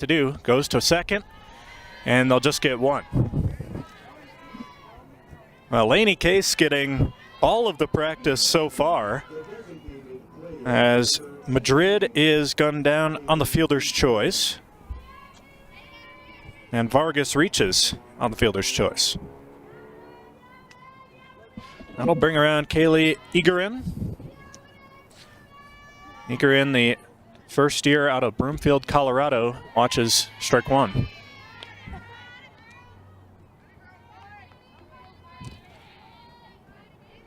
to do. Goes to second, and they'll just get one. Well, Laney Case getting all of the practice so far as Madrid is gunned down on the fielder's choice. And Vargas reaches on the fielder's choice. That'll bring around Kaylee Egerin. Egerin, the first year out of Broomfield, Colorado, watches strike one.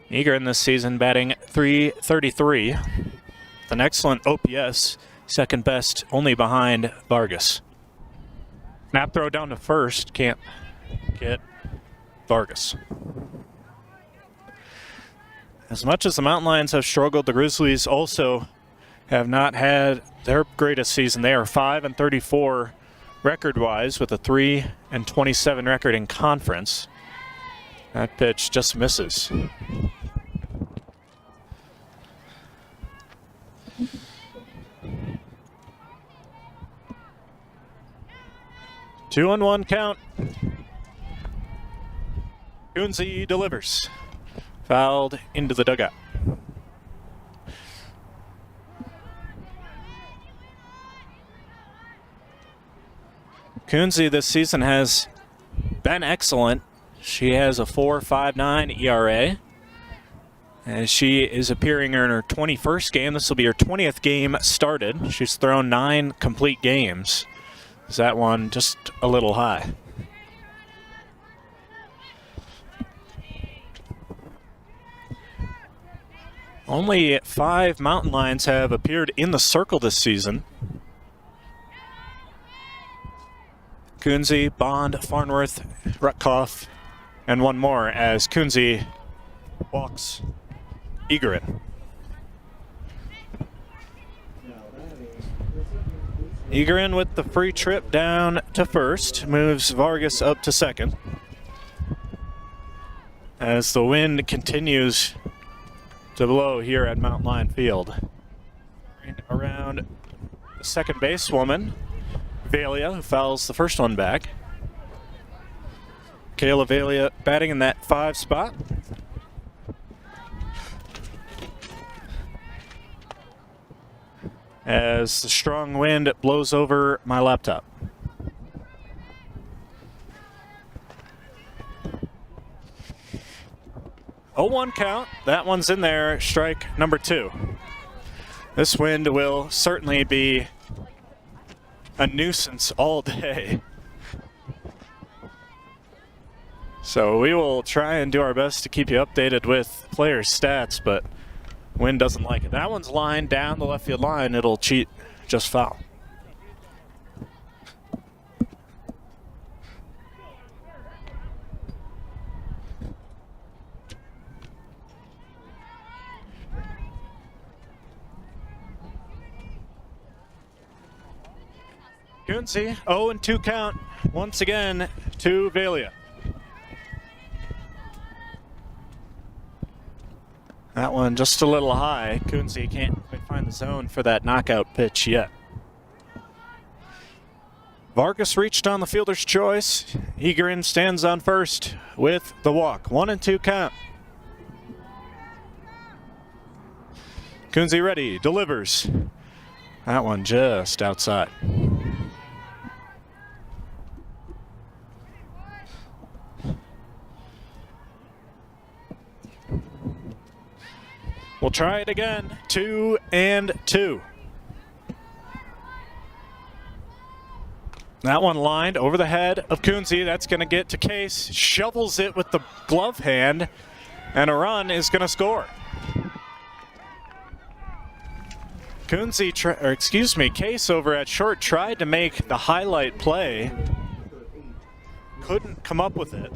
Egerin this season batting .333 with an excellent OPS, second best only behind Vargas. Snap throw down to first, can't get Vargas. As much as the Mountain Lions have struggled, the Grizzlies also have not had their greatest season. They are 5-34 record-wise with a 3-27 record in conference. That pitch just misses. Two on one count. Kunze delivers. Fouled into the dugout. Kunze this season has been excellent. She has a 4.59 ERA. As she is appearing in her 21st game. This will be her 20th game started. She's thrown 9 complete games. Is that one just a little high? Only 5 Mountain Lions have appeared in the circle this season. Kunze, Bond, Farnworth, Rutkoff, and one more as Kunze walks Egerin. Egerin with the free trip down to first, moves Vargas up to second. As the wind continues to blow here at Mountain Lion Field. Around the second basewoman, Valia, who fouls the first one back. Kayla Valia batting in that 5 spot. As the strong wind blows over my laptop. Oh, 1 count. That one's in there. Strike number 2. This wind will certainly be a nuisance all day. So we will try and do our best to keep you updated with players' stats, but wind doesn't like it. That one's lined down the left field line. It'll cheat, just foul. Kunze, 0-2 count once again to Valia. That one just a little high. Kunze can't quite find the zone for that knockout pitch yet. Vargas reached on the fielder's choice. Egerin stands on first with the walk. 1-2 count. Kunze ready, delivers. That one just outside. We'll try it again. 2-2. That one lined over the head of Kunze. That's going to get to Case. Shovels it with the glove hand, and a run is going to score. Case over at short tried to make the highlight play. Couldn't come up with it.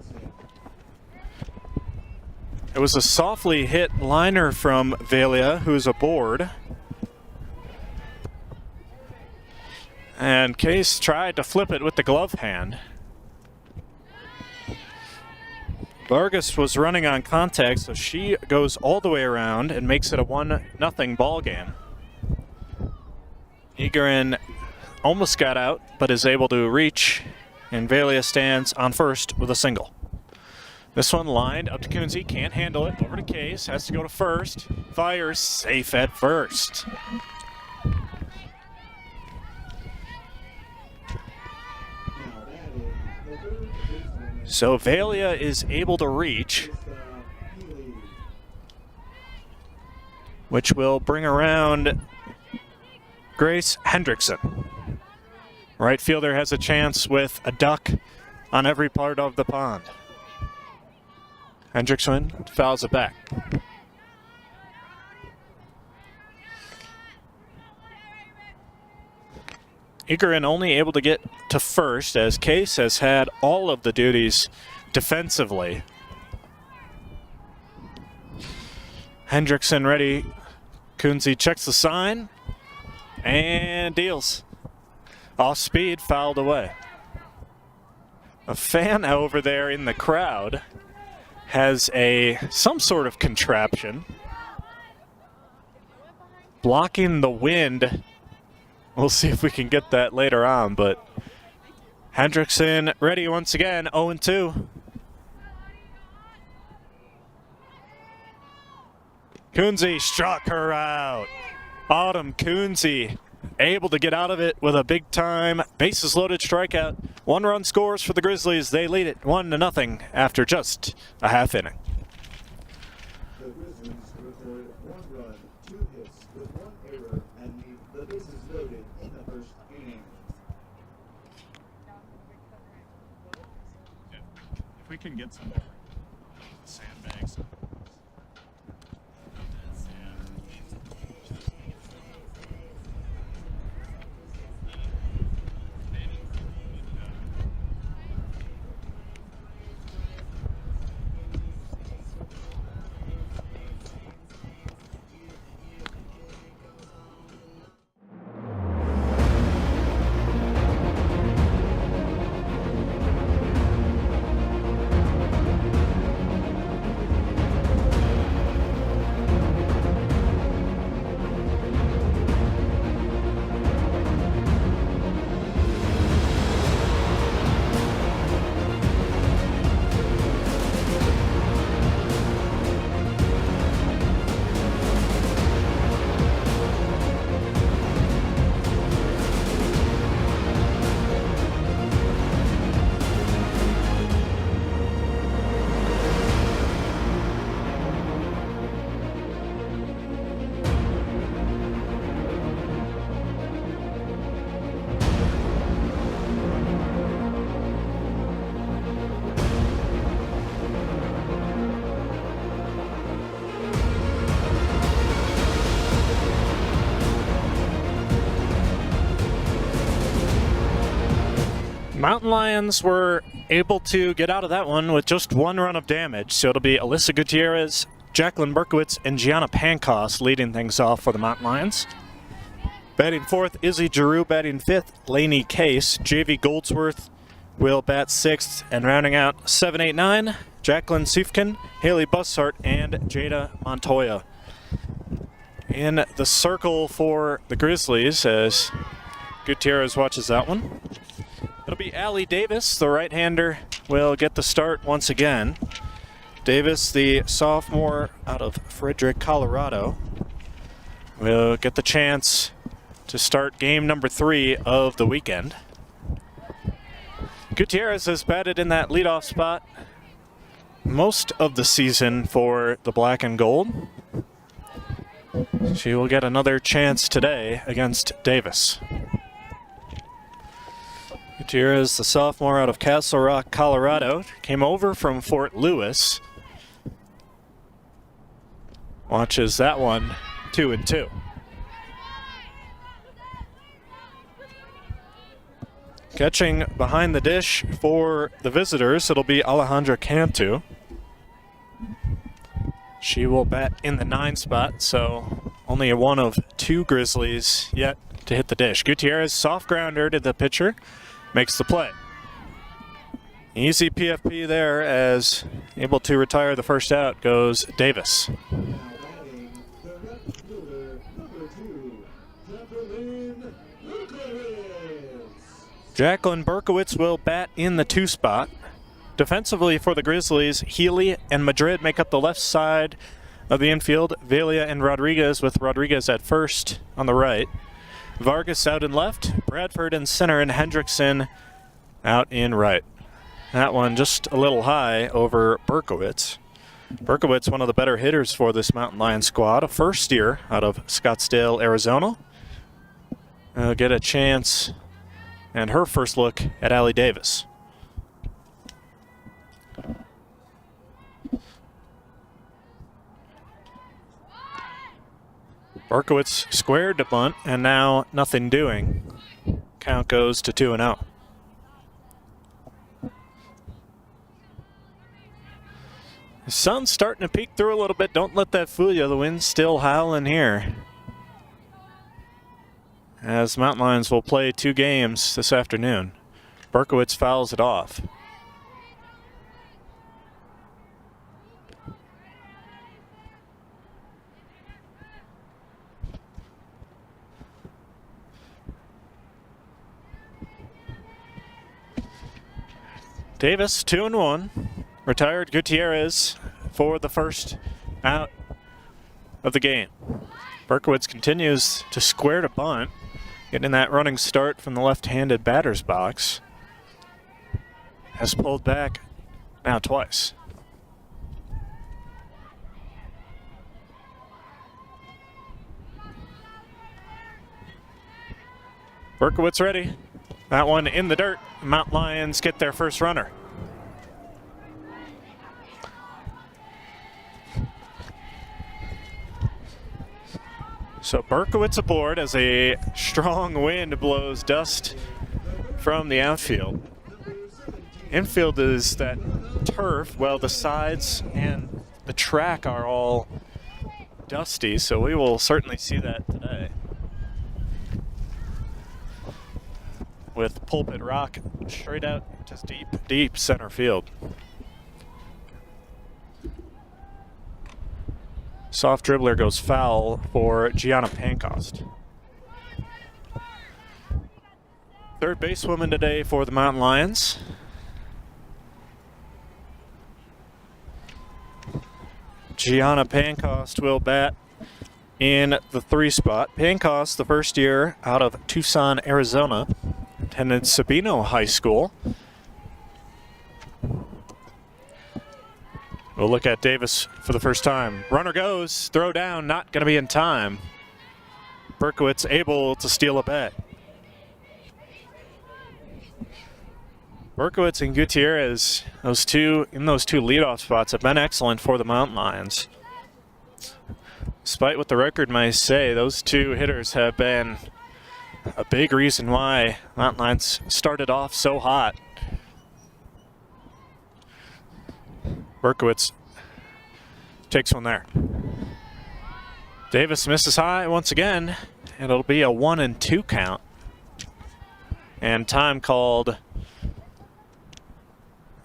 It was a softly hit liner from Valia, who's aboard. And Case tried to flip it with the glove hand. Vargas was running on contact, so she goes all the way around and makes it a 1-0 ball game. Egerin almost got out, but is able to reach, and Valia stands on first with a single. This one lined up to Kunze, can't handle it, over to Case, has to go to first, fires safe at first. So Valia is able to reach, which will bring around Grace Hendrickson. Right fielder has a chance with a duck on every part of the pond. Hendrickson fouls it back. Ikerin only able to get to first as Case has had all of the duties defensively. Hendrickson ready. Kunze checks the sign and deals. Off speed, fouled away. A fan over there in the crowd has some sort of contraption blocking the wind. We'll see if we can get that later on, but Hendrickson ready once again, 0-2. Kunze struck her out. Autumn Kunze able to get out of it with a big time bases loaded strikeout. 1 run scores for the Grizzlies. They lead it 1-0 after just a half inning. The Grizzlies record 1 run, 2 hits with 1 error and leave the bases loaded in the first inning. If we can get some sandbags. Mountain Lions were able to get out of that one with just 1 run of damage, so it'll be Alyssa Gutierrez, Jacqueline Berkowitz, and Gianna Pankos leading things off for the Mountain Lions. Batting 4th, Izzy Giroux. Batting 5th, Lainey Case. JV Goldsworth will bat 6th, and rounding out 7, 8, 9, Jacqueline Sufkin, Haley Bussart, and Jada Montoya. In the circle for the Grizzlies as Gutierrez watches that one. It'll be Allie Davis, the right-hander, will get the start once again. Davis, the sophomore out of Frederick, Colorado, will get the chance to start game number 3 of the weekend. Gutierrez has batted in that leadoff spot most of the season for the Black and Gold. She will get another chance today against Davis. Gutierrez, the sophomore out of Castle Rock, Colorado, came over from Fort Lewis. Watches that one, 2-2. Catching behind the dish for the visitors, it'll be Alejandra Cantu. She will bat in the 9 spot, so only one of 2 Grizzlies yet to hit the dish. Gutierrez, soft grounder to the pitcher, makes the play. Easy PFP there as able to retire the first out goes Davis. Jacqueline Berkowitz will bat in the 2 spot. Defensively for the Grizzlies, Healy and Madrid make up the left side of the infield. Velia and Rodriguez, with Rodriguez at first on the right. Vargas out in left, Bradford in center, and Hendrickson out in right. That one just a little high over Berkowitz. Berkowitz, one of the better hitters for this Mountain Lion squad, a first year out of Scottsdale, Arizona. Get a chance and her first look at Allie Davis. Berkowitz squared to bunt, and now nothing doing. Count goes to 2-0. The sun's starting to peek through a little bit. Don't let that fool you. The wind's still howling here. As Mountain Lions will play 2 games this afternoon. Berkowitz fouls it off. Davis, 2-1. Retired Gutierrez for the first out of the game. Berkowitz continues to square to bunt, getting that running start from the left-handed batter's box. Has pulled back now twice. Berkowitz ready. That one in the dirt. Mount Lions get their first runner. So Berkowitz aboard as a strong wind blows dust from the outfield. Infield is that turf. Well, the sides and the track are all dusty, so we will certainly see that today. With Pulpit Rock straight out to deep, deep center field. Soft dribbler goes foul for Gianna Pancost. Third basewoman today for the Mountain Lions. Gianna Pancost will bat in the 3 spot. Pancost, the first year out of Tucson, Arizona, attended Sabino High School. We'll look at Davis for the first time. Runner goes, throw down, not going to be in time. Berkowitz able to steal a bat. Berkowitz and Gutierrez, those two leadoff spots, have been excellent for the Mountain Lions. Despite what the record might say, those 2 hitters have been a big reason why Mountain Lions started off so hot. Berkowitz takes one there. Davis misses high once again, and it'll be a 1-2 count. And time called,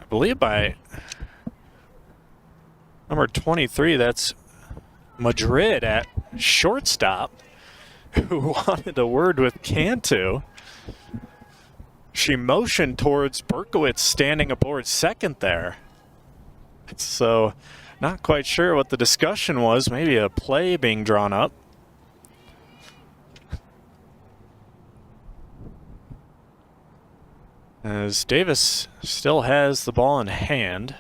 I believe, by number 23. That's Madrid at shortstop, who wanted a word with Cantu. She motioned towards Berkowitz standing aboard second there. So, not quite sure what the discussion was. Maybe a play being drawn up. As Davis still has the ball in hand.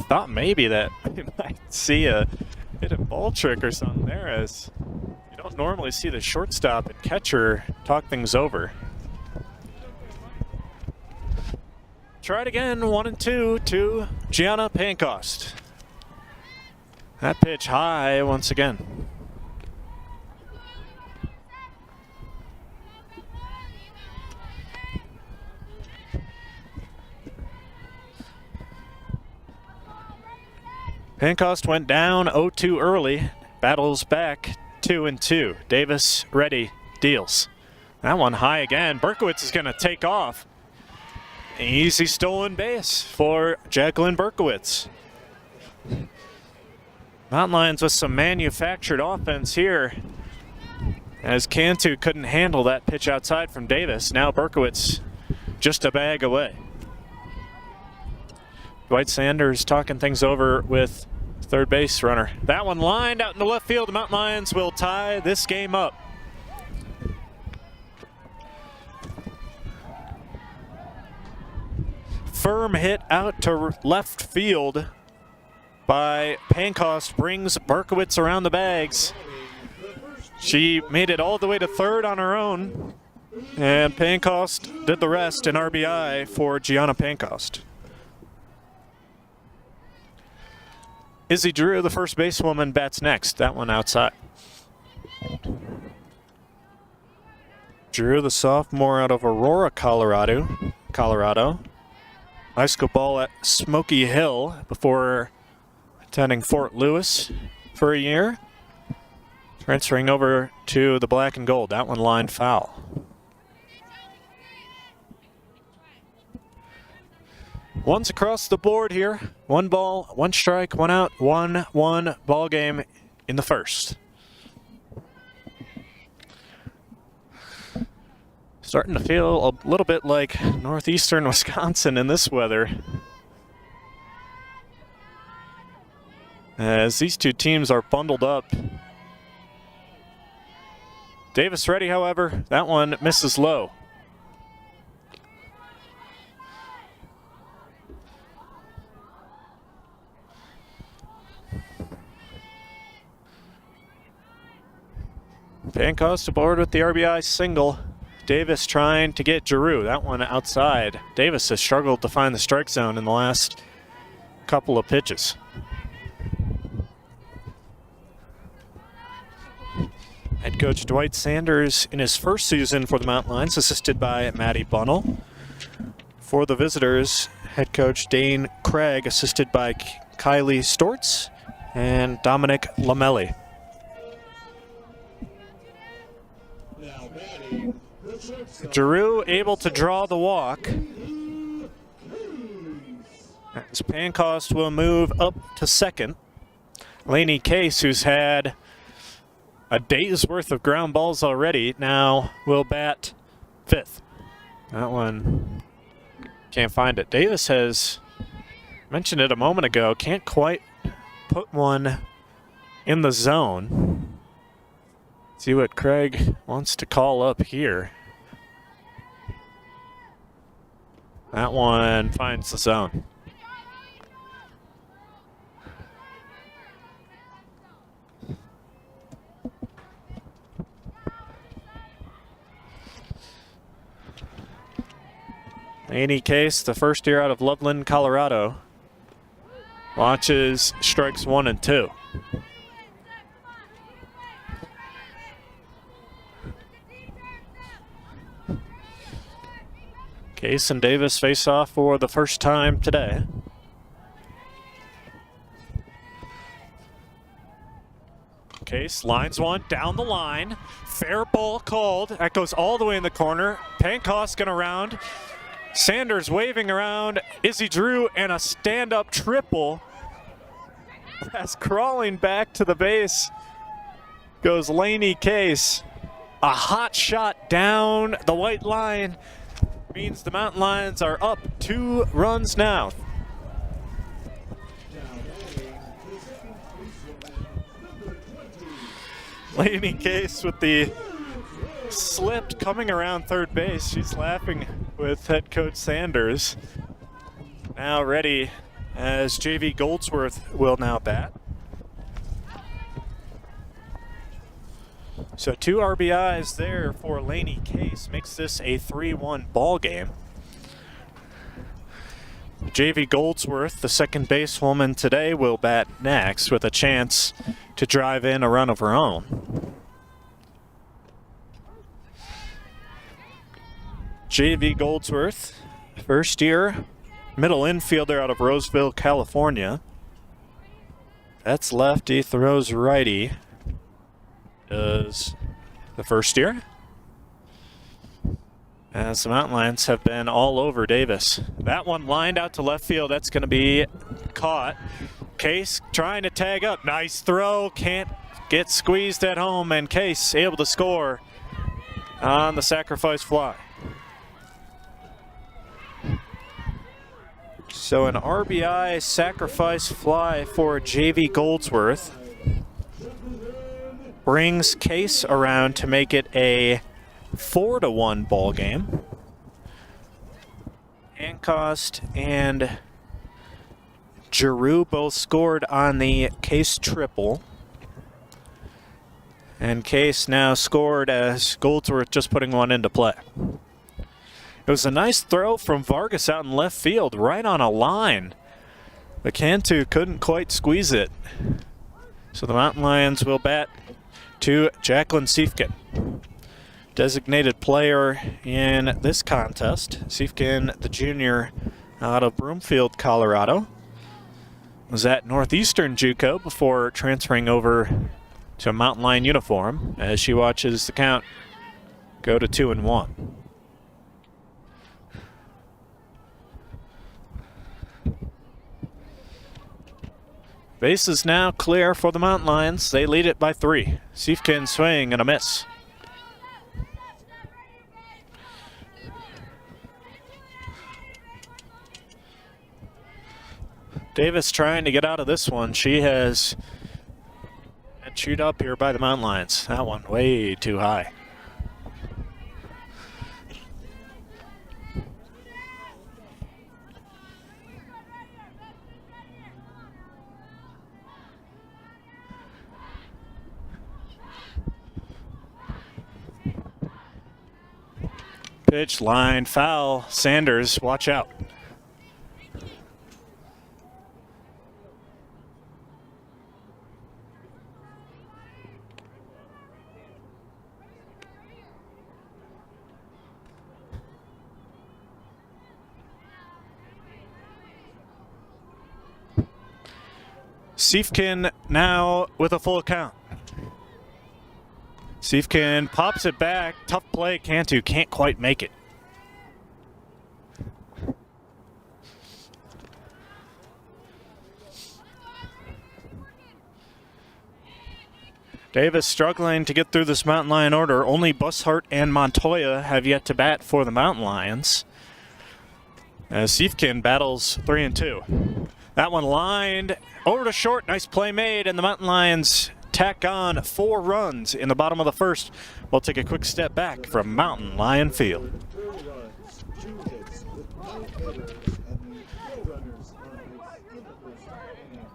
Thought maybe that we might see a hidden ball trick or something there, as you don't normally see the shortstop and catcher talk things over. Try it again, 1-2 to Gianna Pancost. That pitch high once again. Pancost went down 0-2 early, battles back 2-2. Davis ready, deals. That one high again. Berkowitz is going to take off. Easy stolen base for Jacqueline Berkowitz. Mountain Lions with some manufactured offense here as Cantu couldn't handle that pitch outside from Davis. Now Berkowitz just a bag away. Dwight Sanders talking things over with third base runner. That one lined out in the left field. The Mountain Lions will tie this game up. Firm hit out to left field by Pancost brings Berkowitz around the bags. She made it all the way to third on her own, and Pancost did the rest in RBI for Gianna Pancost. Izzy Drew, the first basewoman, bats next. That one outside. Drew, the sophomore out of Aurora, Colorado. High school ball at Smoky Hill before attending Fort Lewis for a year. Transferring over to the black and gold. That one lined foul. One's across the board here. 1 ball, 1 strike, 1 out, 1-1 ball game in the first. Starting to feel a little bit like northeastern Wisconsin in this weather, as these two teams are bundled up. Davis ready, however. That one misses low. Pancost aboard with the RBI single. Davis trying to get Giroux. That one outside. Davis has struggled to find the strike zone in the last couple of pitches. Head coach Dwight Sanders in his first season for the Mountain Lions, assisted by Maddie Bunnell. For the visitors, head coach Dane Craig, assisted by Kylie Stortz and Dominic Lamelli. Giroux able to draw the walk. As Pancost will move up to second. Lainey Case, who's had a day's worth of ground balls already, now will bat fifth. That one, can't find it. Davis has mentioned it a moment ago, can't quite put one in the zone. See what Craig wants to call up here. That one finds the zone. Lainey Case, the first year out of Loveland, Colorado, watches strikes 1 and 2. Case and Davis face off for the first time today. Case lines one down the line. Fair ball called. That goes all the way in the corner. Pancost going around. Sanders waving around Izzy Drew, and a stand-up triple. As crawling back to the base goes Lainey Case. A hot shot down the white line means the Mountain Lions are up 2 runs now. Lainey Case with the slipped coming around third base. She's laughing with head coach Sanders. Now ready as JV Goldsworth will now bat. So 2 RBIs there for Lainey Case makes this a 3-1 ball game. JV Goldsworth, the second basewoman today, will bat next with a chance to drive in a run of her own. JV Goldsworth, first year middle infielder out of Roseville, California. That's lefty, throws righty. Does the first year. As the Mountain Lions have been all over Davis. That one lined out to left field. That's going to be caught. Case trying to tag up. Nice throw. Can't gets squeezed at home, and Case able to score on the sacrifice fly. So an RBI sacrifice fly for JV Goldsworth brings Case around to make it a 4-1 ball game. Ancost and Giroux both scored on the Case triple. And Case now scored as Goldsworth just putting one into play. It was a nice throw from Vargas out in left field, right on a line. But Cantu couldn't quite squeeze it. So the Mountain Lions will bat to Jacqueline Siefken, designated player in this contest. Siefken, the junior out of Broomfield, Colorado, was at Northeastern JUCO before transferring over to a Mountain Lion uniform as she watches the count go to 2-1. Base is now clear for the Mountain Lions. They lead it by 3. Siefken swing and a miss. Davis trying to get out of this one. She has been chewed up here by the Mountain Lions. That one way too high. Pitch, line, foul. Sanders, watch out. Siefken now with a full count. Siefken pops it back. Tough play. Cantu can't quite make it. Davis struggling to get through this Mountain Lion order. Only Bushart and Montoya have yet to bat for the Mountain Lions, as Siefken battles 3-2. That one lined over to short. Nice play made, and the Mountain Lions tack on 4 runs in the bottom of the first. We'll take a quick step back from Mountain Lion Field. 4 runs, 2 hits with no errors, and no runners on base in the first inning.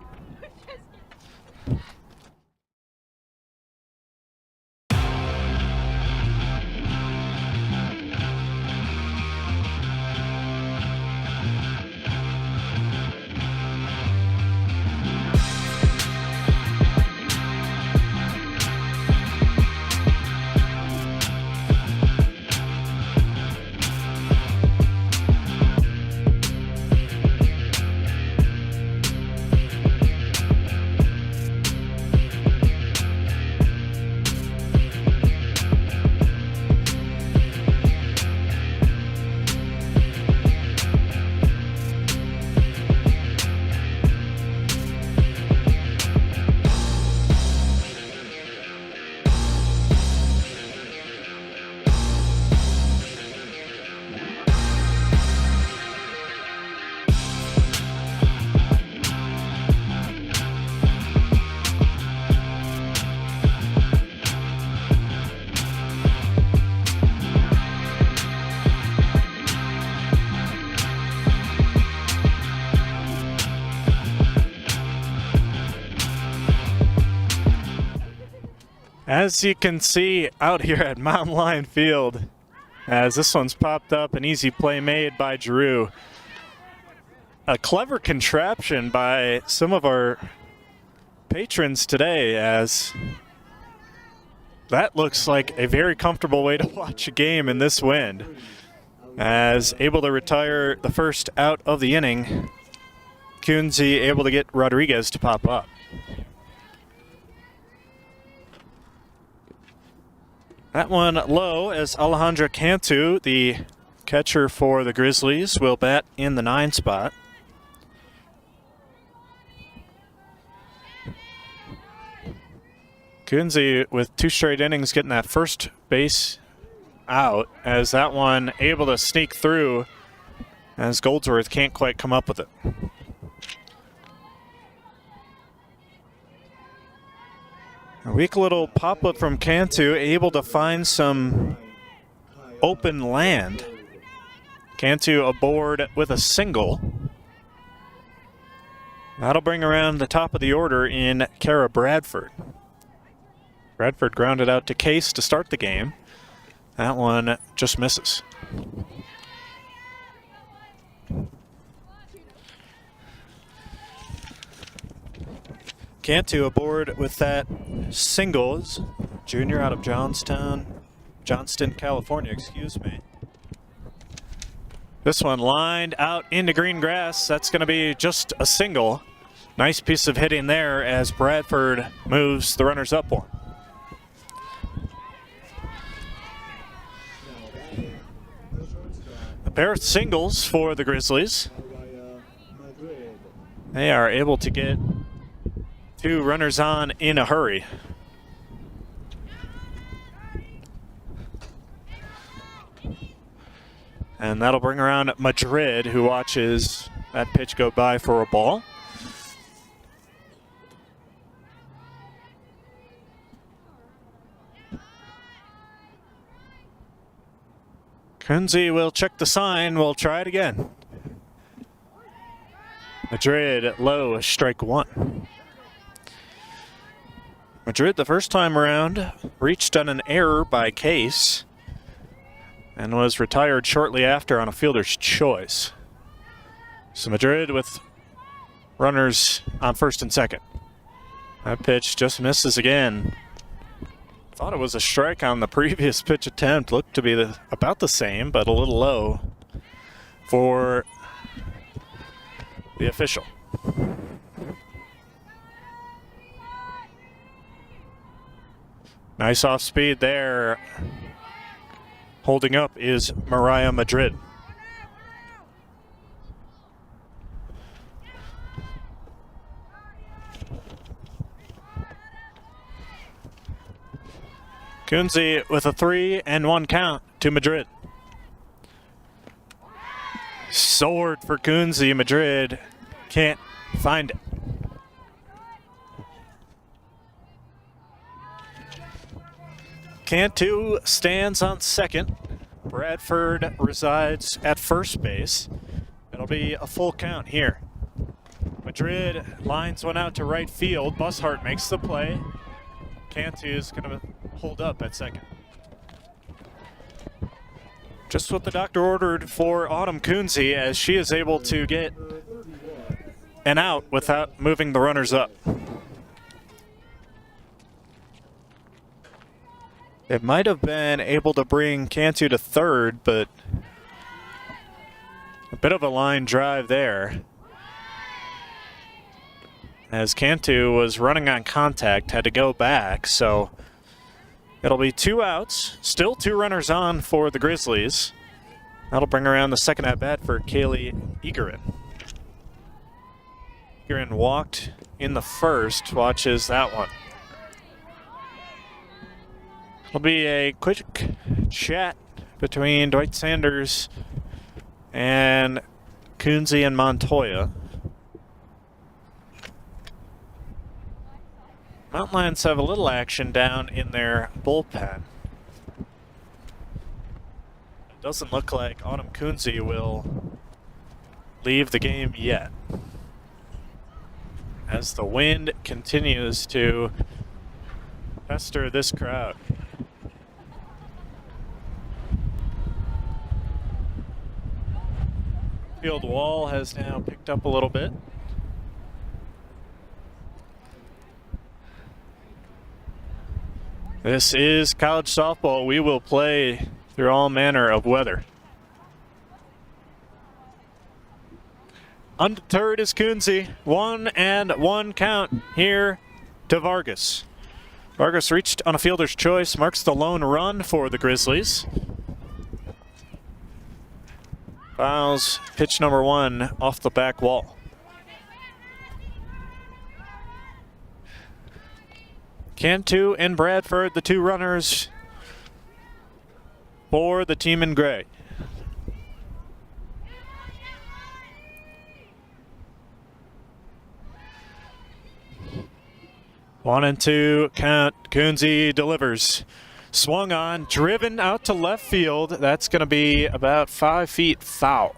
As you can see out here at Mountain Lion Field, as this one's popped up, an easy play made by Giroux. A clever contraption by some of our patrons today, as that looks like a very comfortable way to watch a game in this wind. As able to retire the first out of the inning, Kunze able to get Rodriguez to pop up. That one low, as Alejandra Cantu, the catcher for the Grizzlies, will bat in the 9 spot. Kunze with 2 straight innings getting that first base out, as that one able to sneak through as Goldsworth can't quite come up with it. A weak little pop-up from Cantu, able to find some open land. Cantu aboard with a single. That'll bring around the top of the order in Kara Bradford. Bradford grounded out to Case to start the game. That one just misses. Cantu aboard with that singles. Junior out of Johnston, California, excuse me. This one lined out into green grass. That's going to be just a single. Nice piece of hitting there as Bradford moves the runners up one. A pair of singles for the Grizzlies. They are able to get 2 runners on in a hurry. And that'll bring around Madrid, who watches that pitch go by for a ball. Kunze will check the sign. We'll try it again. Madrid low, strike 1. Madrid, the first time around, reached on an error by Case and was retired shortly after on a fielder's choice. So Madrid with runners on first and second. That pitch just misses again. Thought it was a strike on the previous pitch attempt. Looked to be about the same, but a little low for the official. Nice off speed there. Holding up is Mariah Madrid. Kunze with a 3-1 count to Madrid. Sword for Kunze. Madrid can't find it. Cantu stands on second. Bradford resides at first base. It'll be a full count here. Madrid lines one out to right field. Bushart makes the play. Cantu is going to hold up at second. Just what the doctor ordered for Autumn Kunze, as she is able to get an out without moving the runners up. It might have been able to bring Cantu to third, but a bit of a line drive there, as Cantu was running on contact, had to go back, so it'll be 2 outs, still 2 runners on for the Grizzlies. That'll bring around the second at-bat for Kaylee Egerin. Egerin walked in the first, watches that one. It'll be a quick chat between Dwight Sanders and Kunze and Montoya. Mountain Lions have a little action down in their bullpen. It doesn't look like Autumn Kunze will leave the game yet, as the wind continues to pester this crowd. Field wall has now picked up a little bit. This is college softball. We will play through all manner of weather. Undeterred is Kunze. 1-1 count here to Vargas. Vargas reached on a fielder's choice, marks the lone run for the Grizzlies. Fouls pitch number 1 off the back wall. Cantu and Bradford, the two runners for the team in gray. One and two count. Kunze delivers. Swung on, driven out to left field. That's going to be about 5 feet foul.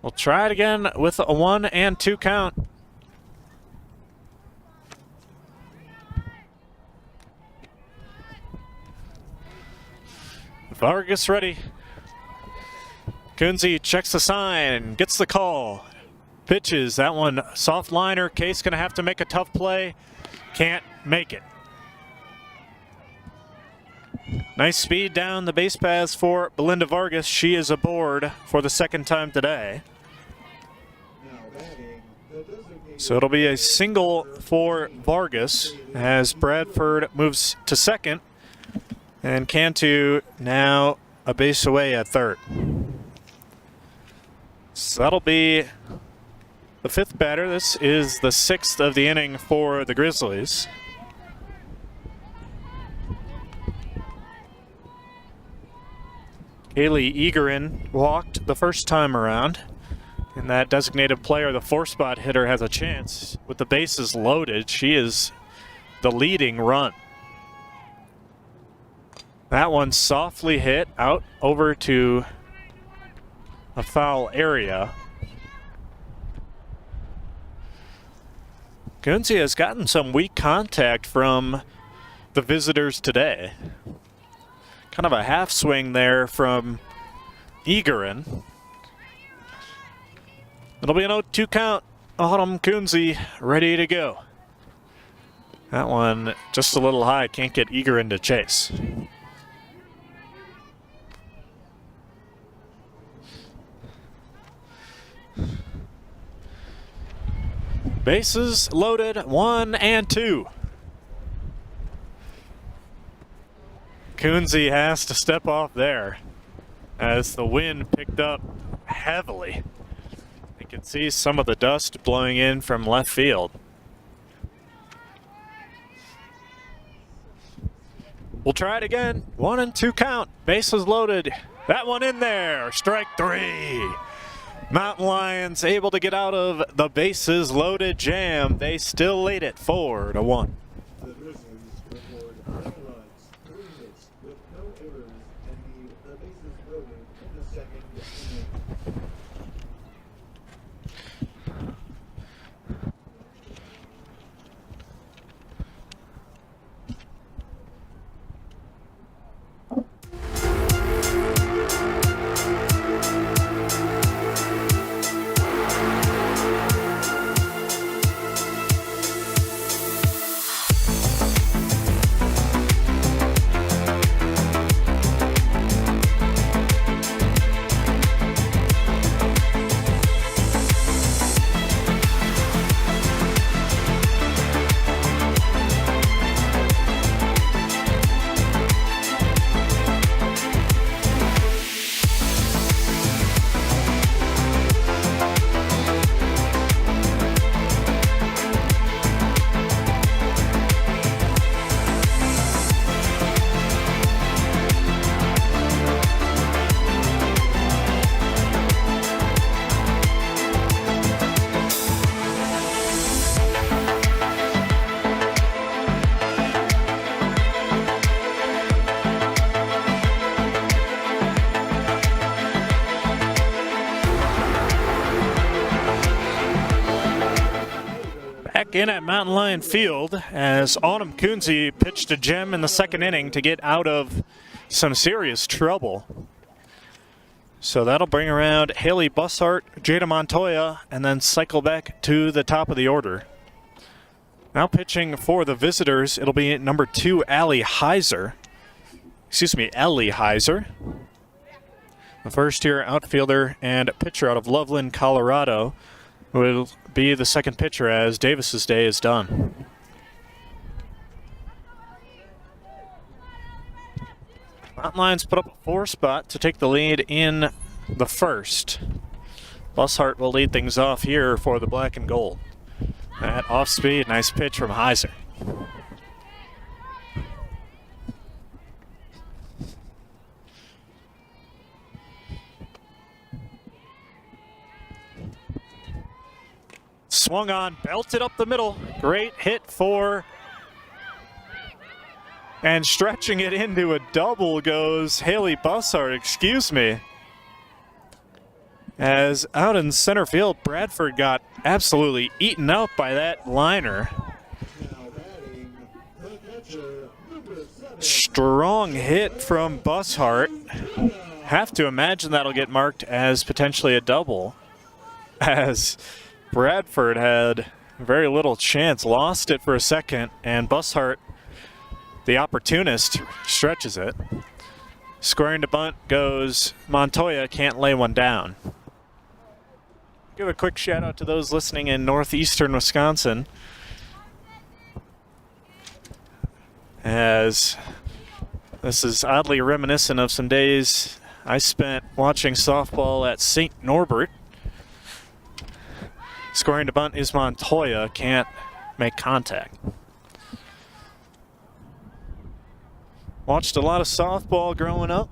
We'll try it again with a 1 and 2 count. Vargas ready. Kunze checks the sign, gets the call. Pitches, that one soft liner. Case gonna have to make a tough play. Can't make it. Nice speed down the base paths for Belinda Vargas. She is aboard for the second time today. So it'll be a single for Vargas as Bradford moves to second. And Cantu now a base away at third. So that'll be the fifth batter. This is the sixth of the inning for the Grizzlies. Kaylee Egerin walked the first time around. And that designated player, the 4-spot hitter, has a chance. With the bases loaded, she is the leading run. That one softly hit out over to a foul area. Kunze has gotten some weak contact from the visitors today. Kind of a half swing there from Egerin. It'll be an 0-2 count. Autumn Kunze ready to go. That one just a little high, can't get Egerin to chase. Bases loaded, 1 and 2. Kunze has to step off there as the wind picked up heavily. You can see some of the dust blowing in from left field. We'll try it again. 1 and 2 count. Bases loaded. That one in there. Strike 3. Mountain Lions able to get out of the bases loaded jam. They still lead it 4-1. The Grizzlies record 9 runs, 3 hits with no errors, and leave the bases loaded in the second inning. Back in at Mountain Lion Field as Autumn Kunze pitched a gem in the second inning to get out of some serious trouble. So that'll bring around Haley Bussart, Jada Montoya, and then cycle back to the top of the order. Now pitching for the visitors, it'll be number 2, Ellie Heiser. The first-year outfielder and pitcher out of Loveland, Colorado, will be the second pitcher as Davis's day is done. Mountain Lions put up a 4 spot to take the lead in the first. Bussart will lead things off here for the black and gold. At off speed, nice pitch from Heiser. Swung on, belted up the middle. Great hit for, and stretching it into a double goes Haley Bussart, excuse me. As out in center field, Bradford got absolutely eaten up by that liner. Strong hit from Bussart. Have to imagine that'll get marked as potentially a double, as Bradford had very little chance, lost it for a second, and Bussart, the opportunist, stretches it. Squaring to bunt goes Montoya, can't lay one down. Give a quick shout out to those listening in northeastern Wisconsin, as this is oddly reminiscent of some days I spent watching softball at St. Norbert. Scoring to bunt is Montoya, can't make contact. Watched a lot of softball growing up.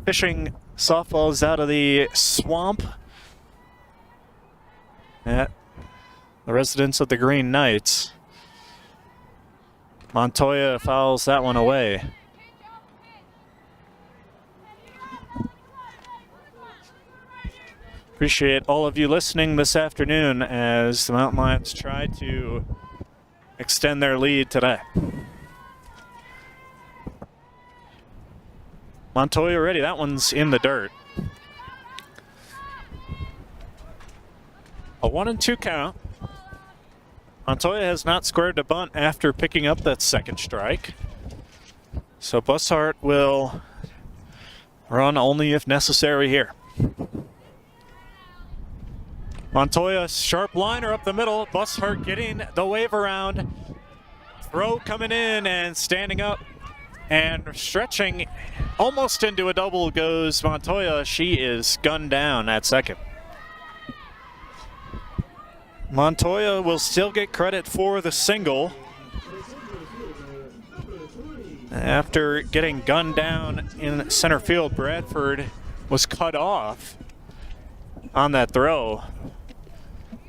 Fishing softballs out of the swamp at the residence of the Green Knights. Montoya fouls that one away. Appreciate all of you listening this afternoon as the Mountain Lions try to extend their lead today. Montoya ready, that one's in the dirt. A 1-2 count. Montoya has not squared a bunt after picking up that second strike. So Bussart will run only if necessary here. Montoya, sharp liner up the middle. Bussart getting the wave around. Throw coming in and standing up and stretching almost into a double goes Montoya. She is gunned down at second. Montoya will still get credit for the single after getting gunned down in center field. Bradford was cut off on that throw.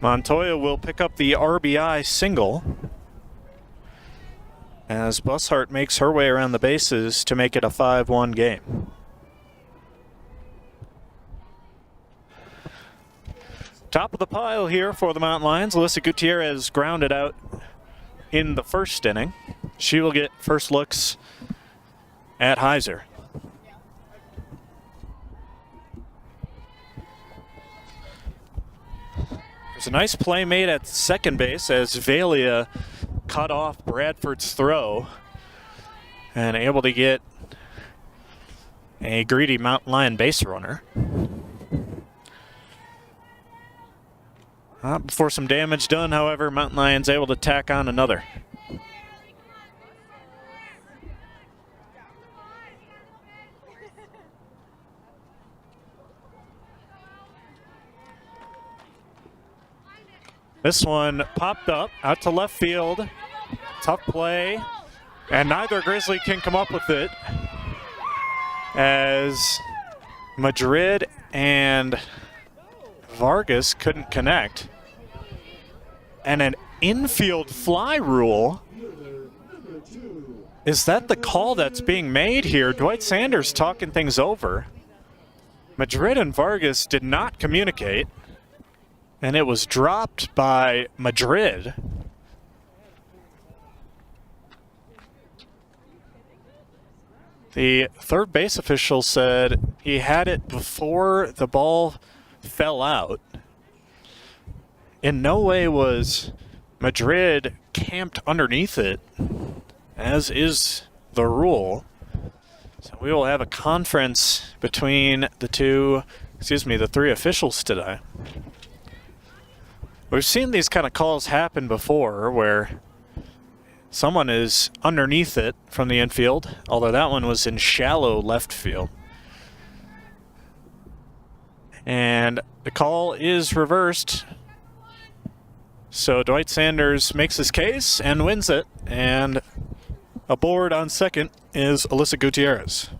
Montoya will pick up the RBI single as Bussart makes her way around the bases to make it a 5-1 game. Top of the pile here for the Mountain Lions. Alyssa Gutierrez grounded out in the first inning. She will get first looks at Heiser. There's a nice play made at second base as Valia cut off Bradford's throw and able to get a greedy Mountain Lion base runner. Before some damage done, however, Mountain Lions able to tack on another. This one popped up out to left field. Tough play, and neither Grizzly can come up with it as Madrid and Vargas couldn't connect. And an infield fly rule. Is that the call that's being made here? Dwight Sanders talking things over. Madrid and Vargas did not communicate, and it was dropped by Madrid. The third base official said he had it before the ball fell out. In no way was Madrid camped underneath it, as is the rule. So we will have a conference between the three officials today. We've seen these kind of calls happen before where Someone is underneath it from the infield, although that one was in shallow left field. And the call is reversed. So Dwight Sanders makes his case and wins it. And aboard on second is Alyssa Gutierrez.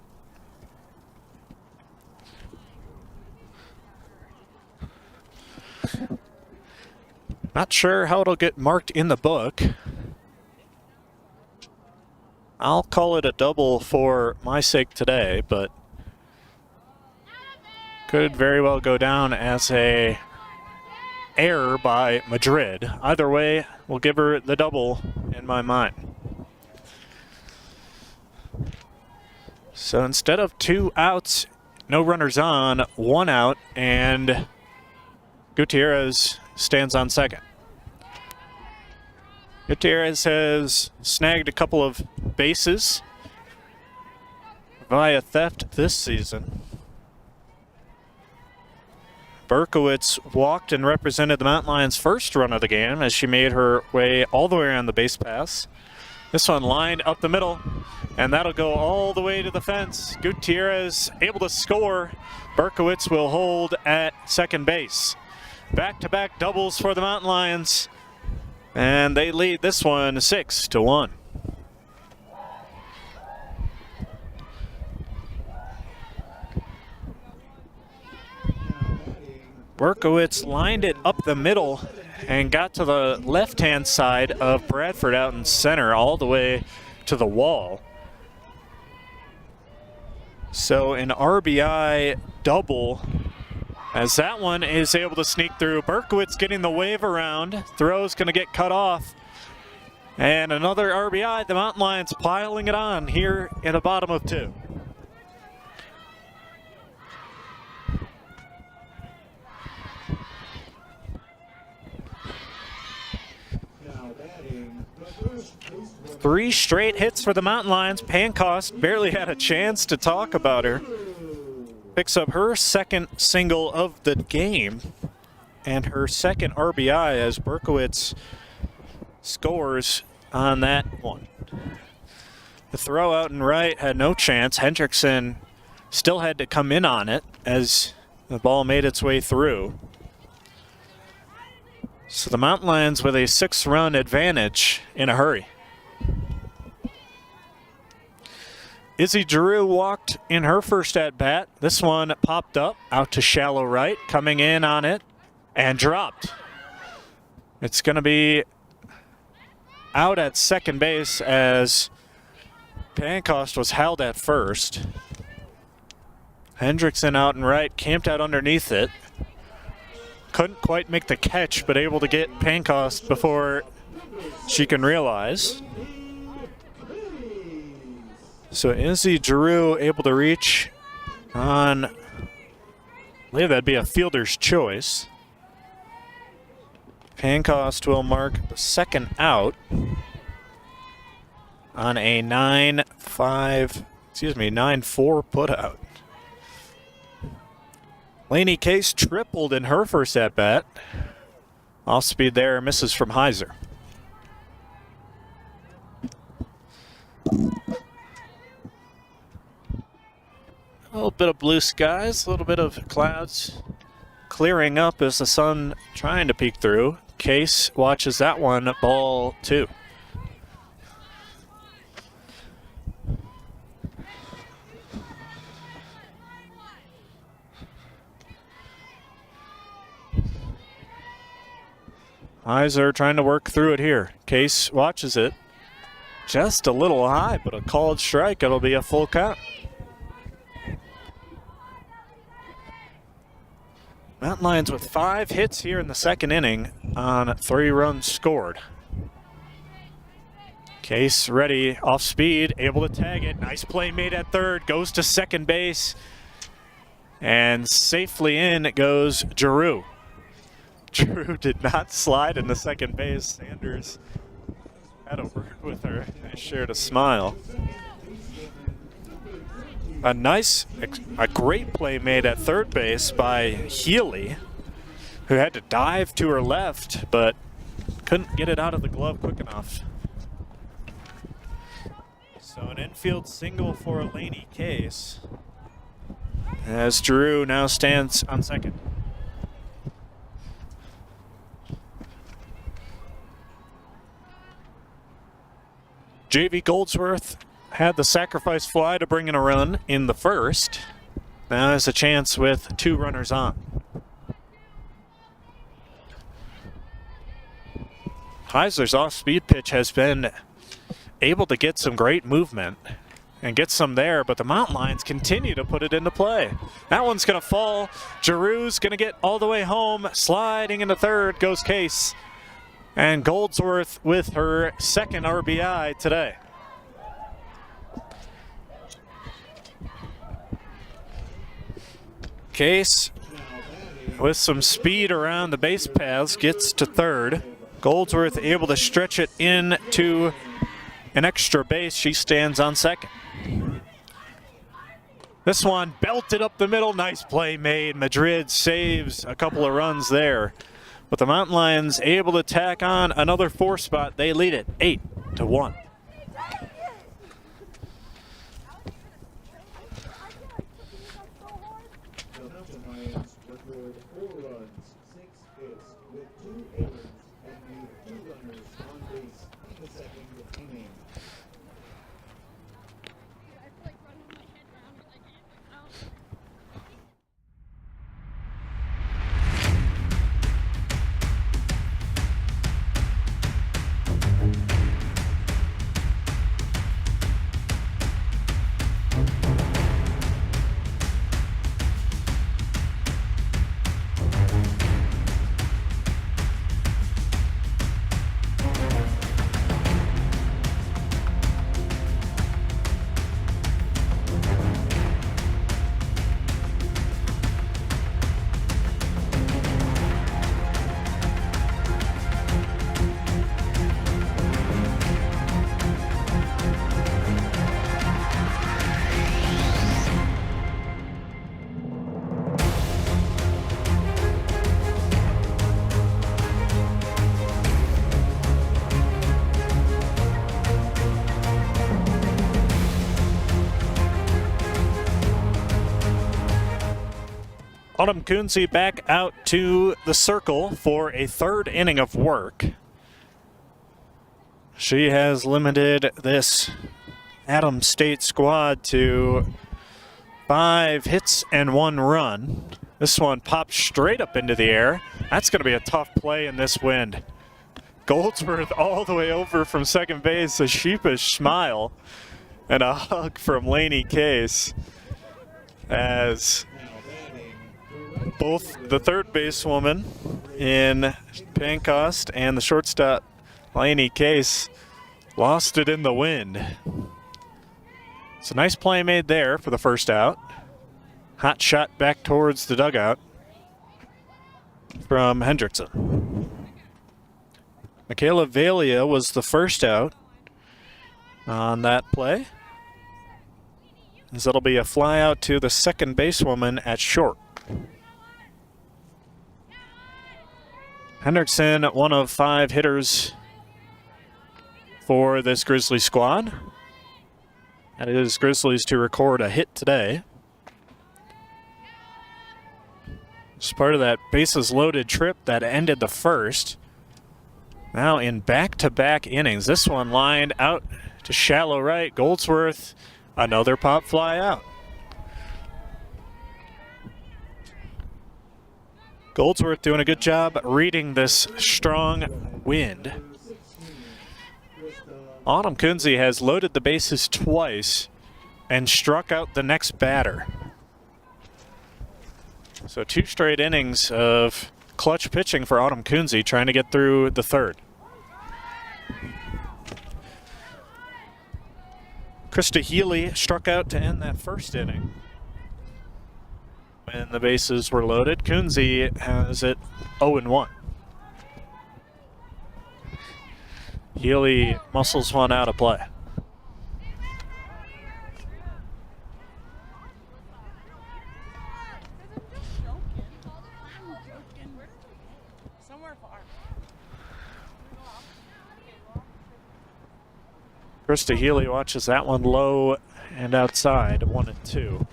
Not sure how it'll get marked in the book. I'll call it a double for my sake today, but could very well go down as a error by Madrid. Either way, we'll give her the double in my mind. So instead of 2 outs, no runners on, 1 out, and Gutierrez stands on second. Gutierrez has snagged a couple of bases via theft this season. Berkowitz walked and represented the Mountain Lions' first run of the game as she made her way all the way around the base pass. This one lined up the middle, and that'll go all the way to the fence. Gutierrez able to score. Berkowitz will hold at second base. Back-to-back doubles for the Mountain Lions, and they lead this one 6-1. Berkowitz lined it up the middle and got to the left-hand side of Bradford out in center all the way to the wall. So an RBI double as that one is able to sneak through. Berkowitz getting the wave around. Throw's going to get cut off. And another RBI. The Mountain Lions piling it on here in the bottom of 2. Three straight hits for the Mountain Lions. Pancost barely had a chance to talk about her. Picks up her second single of the game and her second RBI as Berkowitz scores on that one. The throw out and right had no chance. Hendrickson still had to come in on it as the ball made its way through. So the Mountain Lions with a 6-run advantage in a hurry. Izzy Giroux walked in her first at-bat. This one popped up out to shallow right, coming in on it, and dropped. It's going to be out at second base as Pancost was held at first. Hendrickson out and right, camped out underneath it. Couldn't quite make the catch, but able to get Pancost before she can realize. So Izzy Giroux able to reach on, I believe that'd be a fielder's choice. Pancost will mark the second out on a 9-4 putout. Lainey Case tripled in her first at-bat. Off speed there, misses from Heiser. A little bit of blue skies, a little bit of clouds clearing up as the sun trying to peek through. Case watches that one, ball 2. Heiser trying to work through it here. Case watches it. Just a little high, but a called strike. It'll be a full count. Mountain Lions with 5 hits here in the second inning on 3 runs scored. Case ready, off speed, able to tag it. Nice play made at third, goes to second base. And safely in it goes Giroux. Giroux did not slide into second base. Sanders had a word with her. They shared a smile. A great play made at third base by Healy, who had to dive to her left, but couldn't get it out of the glove quick enough. So an infield single for Lainey Case, as Drew now stands on second. JV Goldsworth had the sacrifice fly to bring in a run in the first. Now has a chance with 2 runners on. Heisler's off-speed pitch has been able to get some great movement and get some there, but the Mountain Lions continue to put it into play. That one's going to fall. Giroux's going to get all the way home. Sliding into third goes Case. And Goldsworth with her second RBI today. Case, with some speed around the base paths, gets to third. Goldsworth able to stretch it into an extra base. She stands on second. This one belted up the middle. Nice play made. Madrid saves a couple of runs there. But the Mountain Lions able to tack on another 4 spot. They lead it 8-1. The Mountain Lions record 4 runs, 6 hits, with 2 errors, and leave 2 runners on base in the second inning. Autumn Kunze back out to the circle for a 3rd inning of work. She has limited this Adams State squad to 5 hits and 1 run. This one pops straight up into the air. That's going to be a tough play in this wind. Goldsworth all the way over from second base, a sheepish smile and a hug from Lainey Case, as both the third basewoman in Pancost and the shortstop Lainey Case lost it in the wind. It's a nice play made there for the first out. Hot shot back towards the dugout from Hendrickson. Michaela Valia was the first out on that play, as it'll be a fly out to the second basewoman at short. Hendrickson, one of 5 hitters for this Grizzlies squad. That is Grizzlies to record a hit today. It's part of that bases loaded trip that ended the first. Now in back-to-back innings, this one lined out to shallow right. Goldsworth, another pop fly out. Goldsworth doing a good job reading this strong wind. Autumn Kunze has loaded the bases twice and struck out the next batter. So 2 straight innings of clutch pitching for Autumn Kunze, trying to get through the third. Krista Healy struck out to end that first inning when the bases were loaded. Kunze has it 0-1. Healy muscles one out of play. Krista Healy watches that one low and outside, 1-2.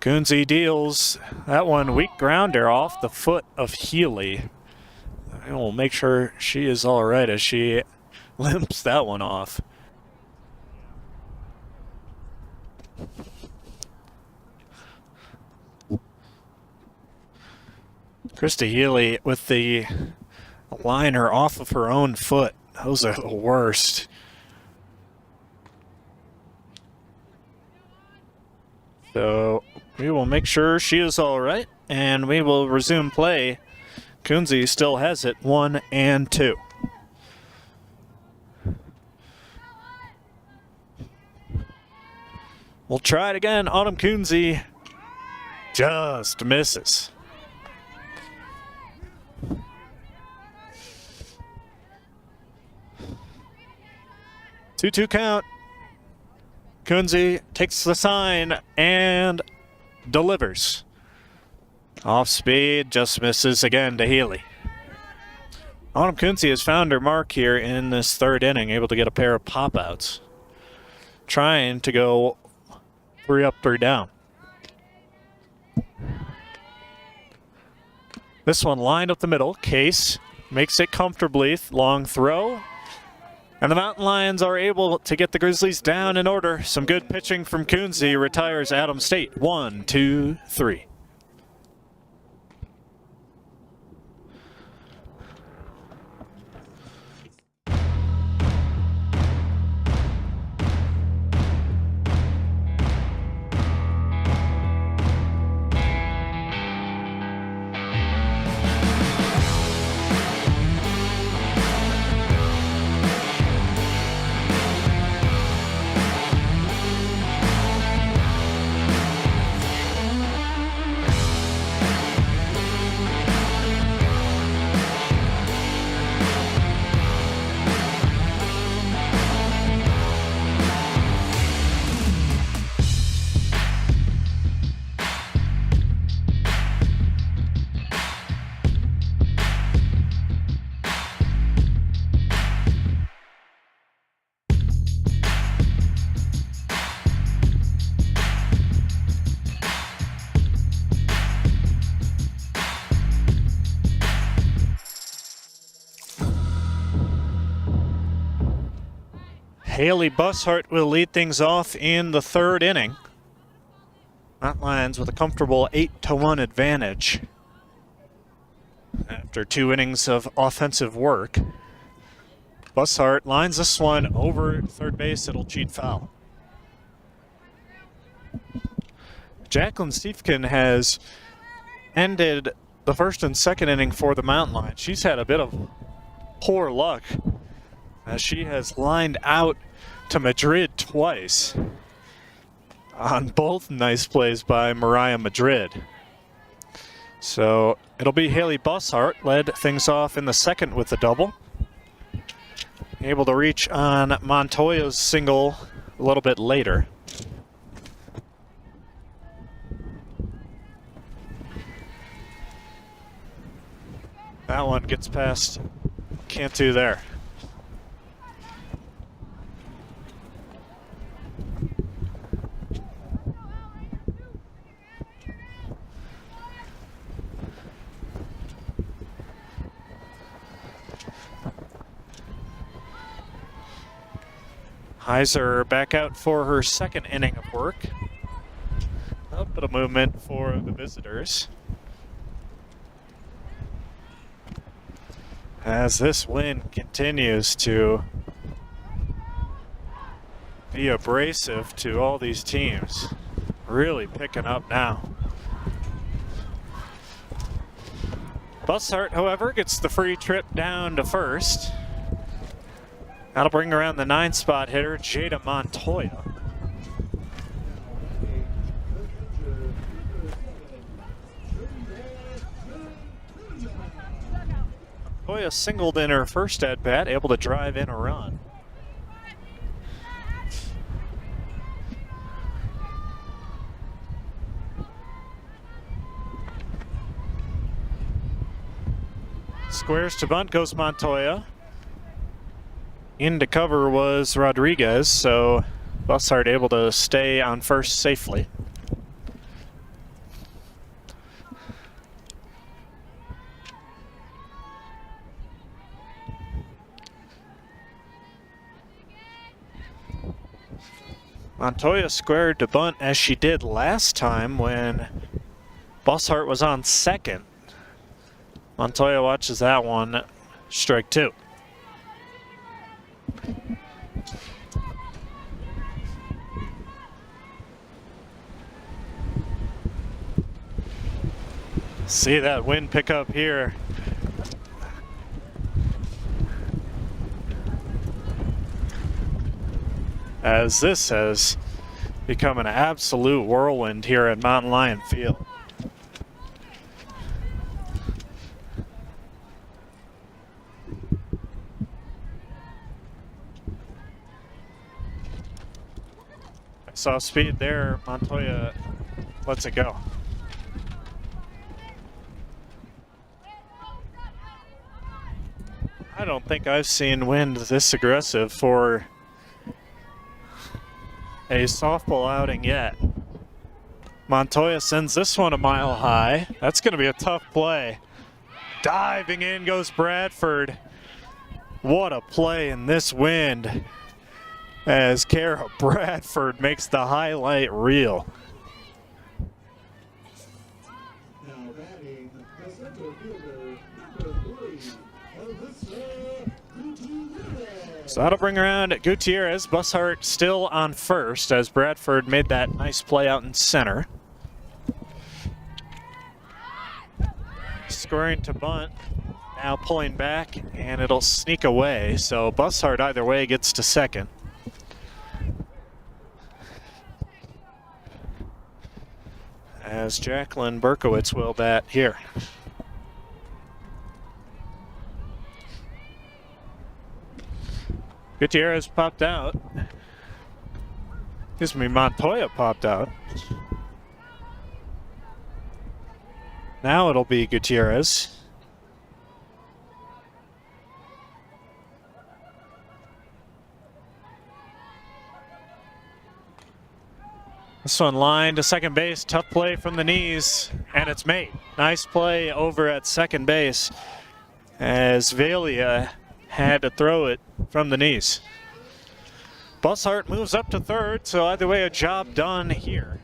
Coonsey deals that one weak grounder off the foot of Healy. And we'll make sure she is all right as she limps that one off. Krista Healy with the liner off of her own foot. Those are the worst. So we will make sure she is all right, and we will resume play. Coonsey still has it, 1-2. We'll try it again. Autumn Coonsey just misses. Two-two count. Coonsey takes the sign and delivers. Off speed, just misses again to Healy. Autumn Coonsey has found her mark here in this third inning, able to get a pair of pop-outs. Trying to go 3 up, 3 down. This one lined up the middle. Case makes it comfortably. Long throw. And the Mountain Lions are able to get the Grizzlies down in order. Some good pitching from Coonsey retires Adams State. 1, 2, 3. Haley Bushart will lead things off in the third inning. Mountain Lions with a comfortable 8-1 advantage after 2 innings of offensive work. Bushart lines this one over third base. It'll cheat foul. Jacqueline Stiefkin has ended the first and second inning for the Mountain Lions. She's had a bit of poor luck as she has lined out to Madrid twice on both nice plays by Mariah Madrid. So it'll be Haley Bushart led things off in the second with the double. Able to reach on Montoya's single a little bit later. That one gets past Cantu there. Heiser back out for her second inning of work. A bit of movement for the visitors, as this wind continues to be abrasive to all these teams. Really picking up now. Bushart, however, gets the free trip down to first. That'll bring around the 9th spot hitter, Jada Montoya. Montoya singled in her first at-bat, able to drive in a run. Squares to bunt goes Montoya. Into cover was Rodriguez, so Bussard able to stay on first safely. Montoya squared to bunt as she did last time when Bussard was on second. Montoya watches that one, strike two. See that wind pick up here. As this has become an absolute whirlwind here at Mountain Lion Field. I saw speed there. Montoya lets it go. I don't think I've seen wind this aggressive for a softball outing yet. Montoya sends this one a mile high. That's going to be a tough play. Diving in goes Bradford. What a play in this wind as Kara Bradford makes the highlight reel. Now batting, the center fielder, number 3, Alyssa Gutierrez. So that'll bring around Gutierrez. Bussard still on first as Bradford made that nice play out in center. Scoring to bunt. Now pulling back, and it'll sneak away. So Bussard either way gets to second. As Jacqueline Berkowitz will bat here. Gutierrez popped out. Excuse me, Montoya popped out. Now it'll be Gutierrez. This one lined to second base. Tough play from the knees, and it's made. Nice play over at second base as Valia had to throw it from the knees. Bussard moves up to third, so either way, a job done here.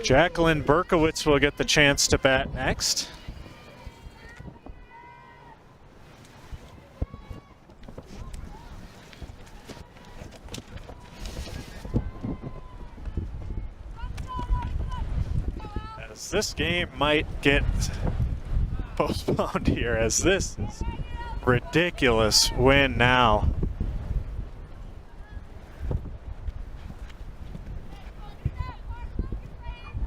Jacqueline Berkowitz will get the chance to bat next. As this game might get postponed here, as this is ridiculous win now.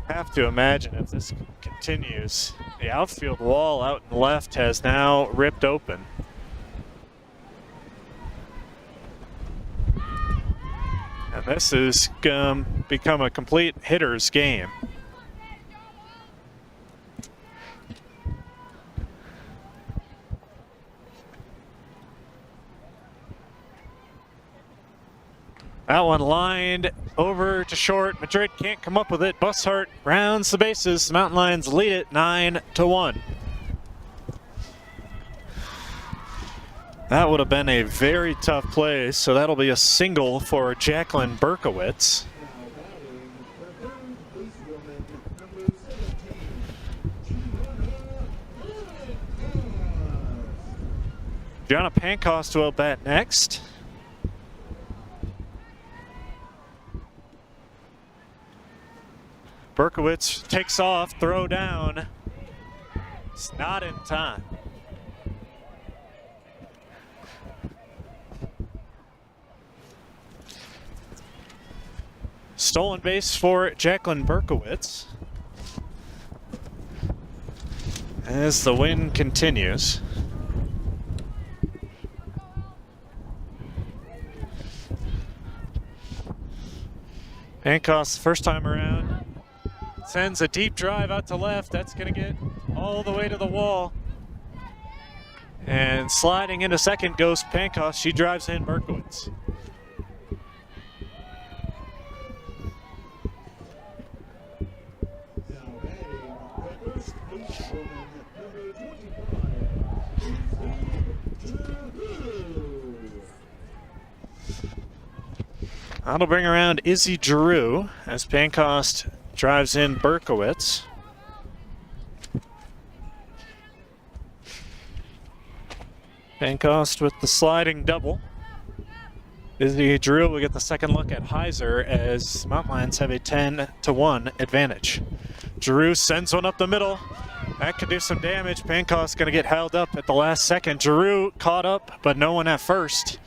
Have to imagine if this continues, the outfield wall out and left has now ripped open. And this has become a complete hitter's game. That one lined over to short. Madrid can't come up with it. Bussard rounds the bases. The Mountain Lions lead it 9-1. That would have been a very tough play, so that'll be a single for Jacqueline Berkowitz. Gianna Pancost will bat next. Berkowitz takes off, throw down. It's not in time. Stolen base for Jacqueline Berkowitz as the win continues. Pancost, first time around, Sends a deep drive out to left. That's going to get all the way to the wall. And sliding into second goes Pankow. She drives in Berkowitz. That'll bring around Izzy Giroux as Pancost drives in Berkowitz. Pancost with the sliding double. Izzy Giroux will get the second look at Heiser as Mountain Lions have a 10-1 advantage. Giroux sends one up the middle. That could do some damage. Pancost going to get held up at the last second. Giroux caught up, but no one at first.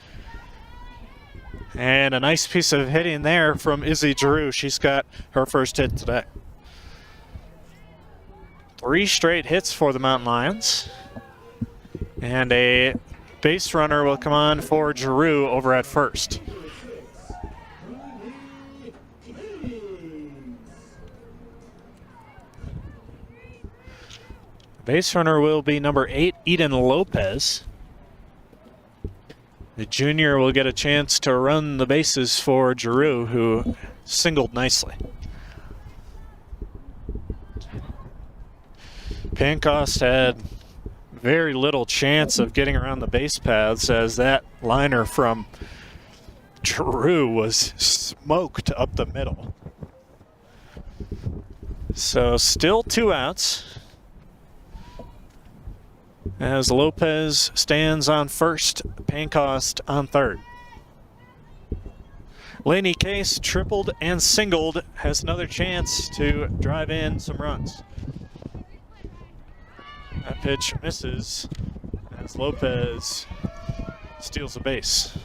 And a nice piece of hitting there from Izzy Giroux. She's got her first hit today. 3 straight hits for the Mountain Lions. And a base runner will come on for Giroux over at first. Base runner will be number 8, Eden Lopez. The junior will get a chance to run the bases for Giroux, who singled nicely. Pancost had very little chance of getting around the base paths as that liner from Giroux was smoked up the middle. So still 2 outs as Lopez stands on first, Pancost on third. Laney Case tripled and singled, has another chance to drive in some runs. That pitch misses as Lopez steals a base.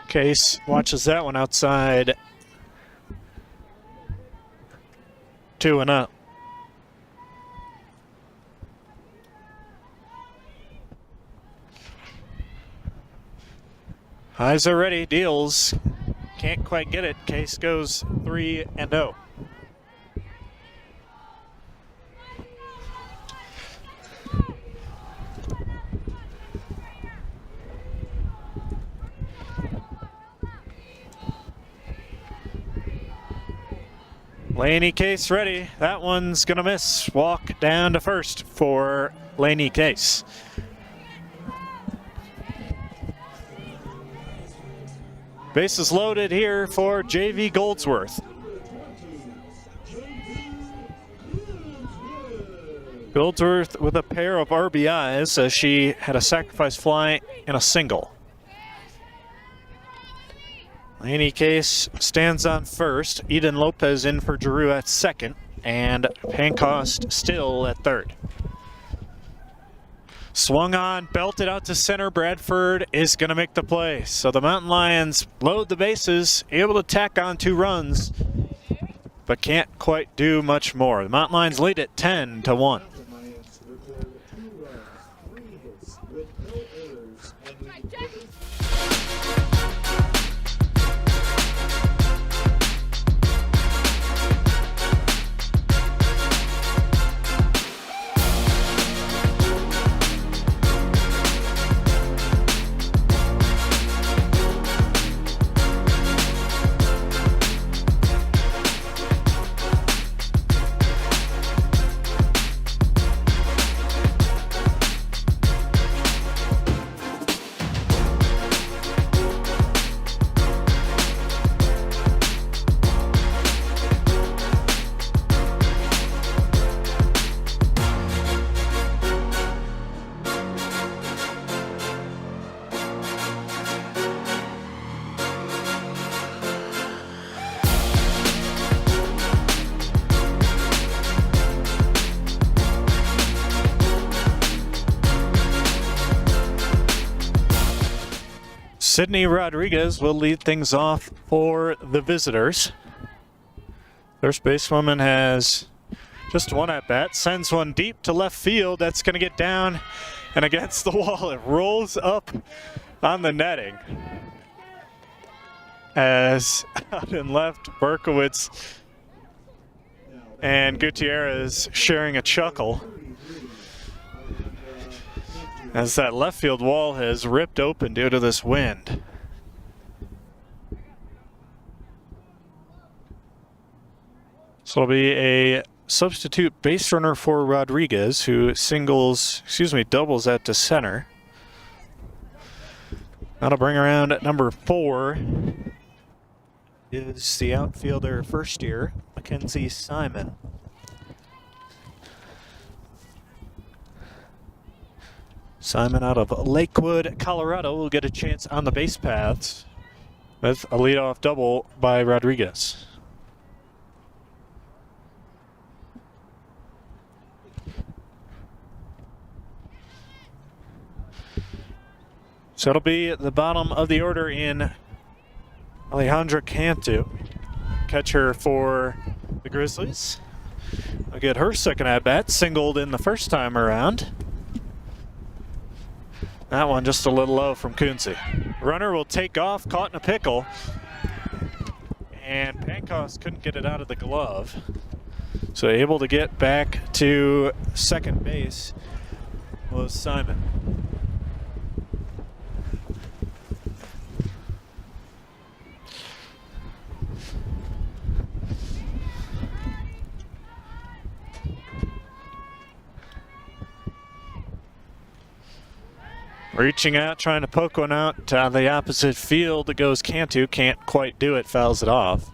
Case watches that one outside. 2-0. Heiser ready, deals. Can't quite get it. Case goes 3-0. Laney Case ready. That one's gonna miss. Walk down to first for Laney Case. Bases loaded here for JV Goldsworth. Goldsworth with a pair of RBIs as she had a sacrifice fly and a single. Laney Case stands on first. Eden Lopez in for Giroux at second. And Pancost still at third. Swung on, belted out to center. Bradford is going to make the play. So the Mountain Lions load the bases, able to tack on 2 runs, but can't quite do much more. The Mountain Lions lead it 10-1. Sydney Rodriguez will lead things off for the visitors. First basewoman has Just one at bat. Sends one deep to left field. That's going to get down and against the wall. It rolls up on the netting. As out in left, Berkowitz and Gutierrez sharing a chuckle as that left field wall has ripped open due to this wind. So it'll be a substitute base runner for Rodriguez, who doubles that to center. That'll bring around number 4 is the outfielder first year, Mackenzie Simon. Simon out of Lakewood, Colorado will get a chance on the base paths with a leadoff double by Rodriguez. So it'll be the bottom of the order in Alejandra Cantu, catcher for the Grizzlies. I'll get her second at-bat, singled in the first time around. That one just a little low from Kunze. Runner will take off, caught in a pickle. And Pankos couldn't get it out of the glove. So able to get back to second base was Simon. Reaching out, trying to poke one out to the opposite field. It goes Cantu, can't quite do it, fouls it off.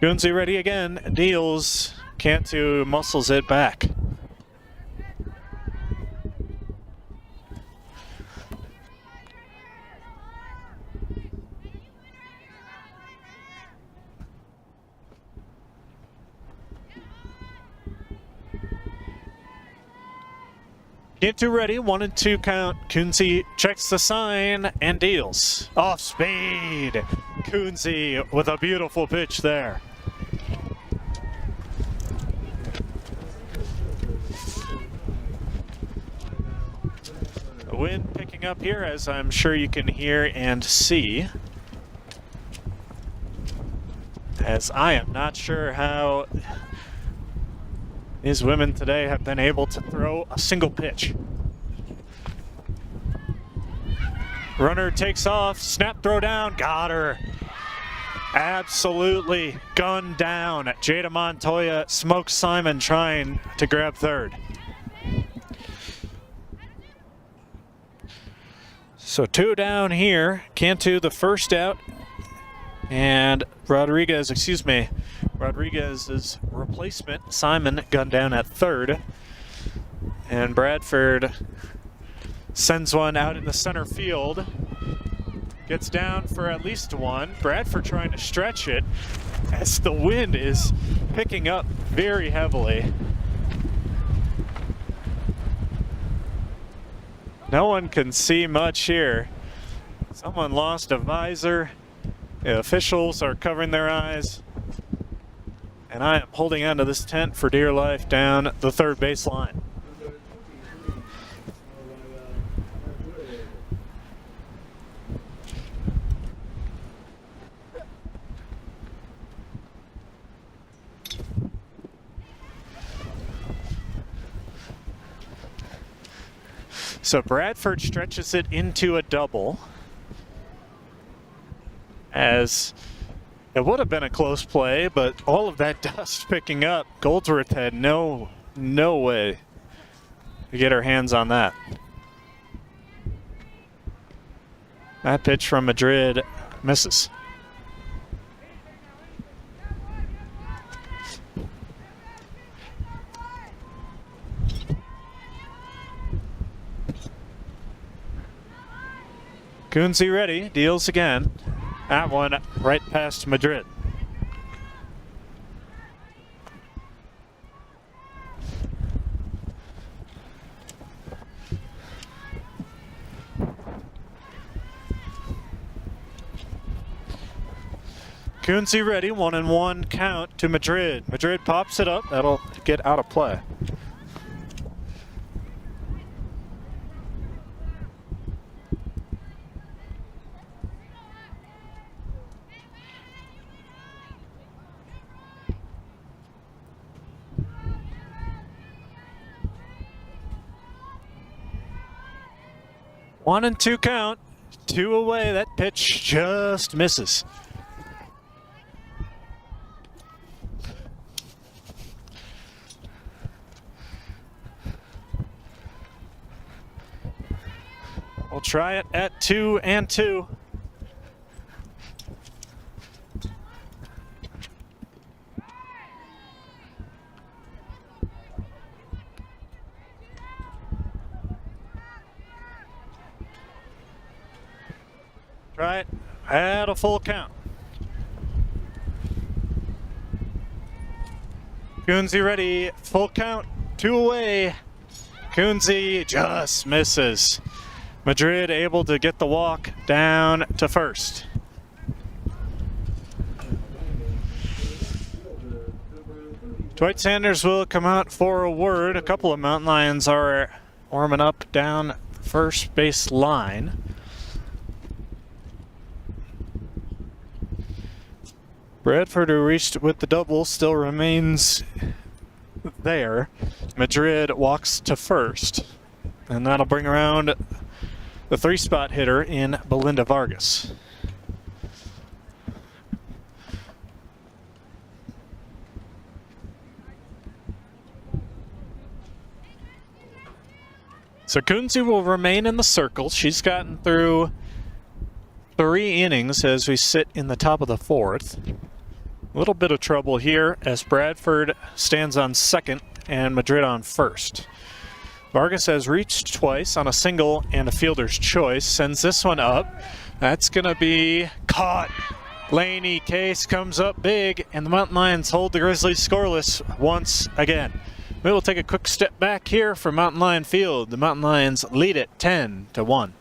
Kunze ready again, deals. Cantu muscles it back. Cantu ready, 1-2 count. Kunze checks the sign and deals. Off speed. Kunze with a beautiful pitch there. The wind picking up here, as I'm sure you can hear and see. As I am not sure how these women today have been able to throw a single pitch. Runner takes off, snap throw down, got her. Absolutely gunned down. Jada Montoya smokes Simon trying to grab third. So 2 down here. Cantu the first out. And Rodriguez's replacement, Simon, gunned down at third. And Bradford sends one out in the center field. Gets down for at least one. Bradford trying to stretch it as the wind is picking up very heavily. No one can see much here. Someone lost a visor. The officials are covering their eyes. And I am holding onto this tent for dear life down the third base line. So Bradford stretches it into a double, as it would have been a close play, but all of that dust picking up, Goldsworth had no way to get her hands on that. That pitch from Madrid misses. Kunze ready, deals again. That one right past Madrid. Coonsey ready, 1-1 count to Madrid. Madrid pops it up, that'll get out of play. One and two count, 2 away, that pitch just misses. We'll try it at 2-2. Try it at a full count. Coonsey ready, full count, 2 away. Coonsey just misses. Madrid able to get the walk down to first. Dwight Sanders will come out for a word. A couple of Mountain Lions are warming up down first base line. Bradford, who reached with the double, still remains there. Madrid walks to first, and that'll bring around the 3-spot hitter in Belinda Vargas. So Coonsey will remain in the circle. She's gotten through 3 innings as we sit in the top of the 4th. A little bit of trouble here as Bradford stands on second and Madrid on first. Vargas has reached twice on a single and a fielder's choice. Sends this one up. That's going to be caught. Laney Case comes up big, and the Mountain Lions hold the Grizzlies scoreless once again. We will take a quick step back here from Mountain Lion Field. The Mountain Lions lead it 10-1.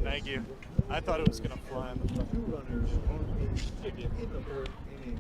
Thank you. I thought it was going to fly in the front. 2 runners on base in the 3rd inning.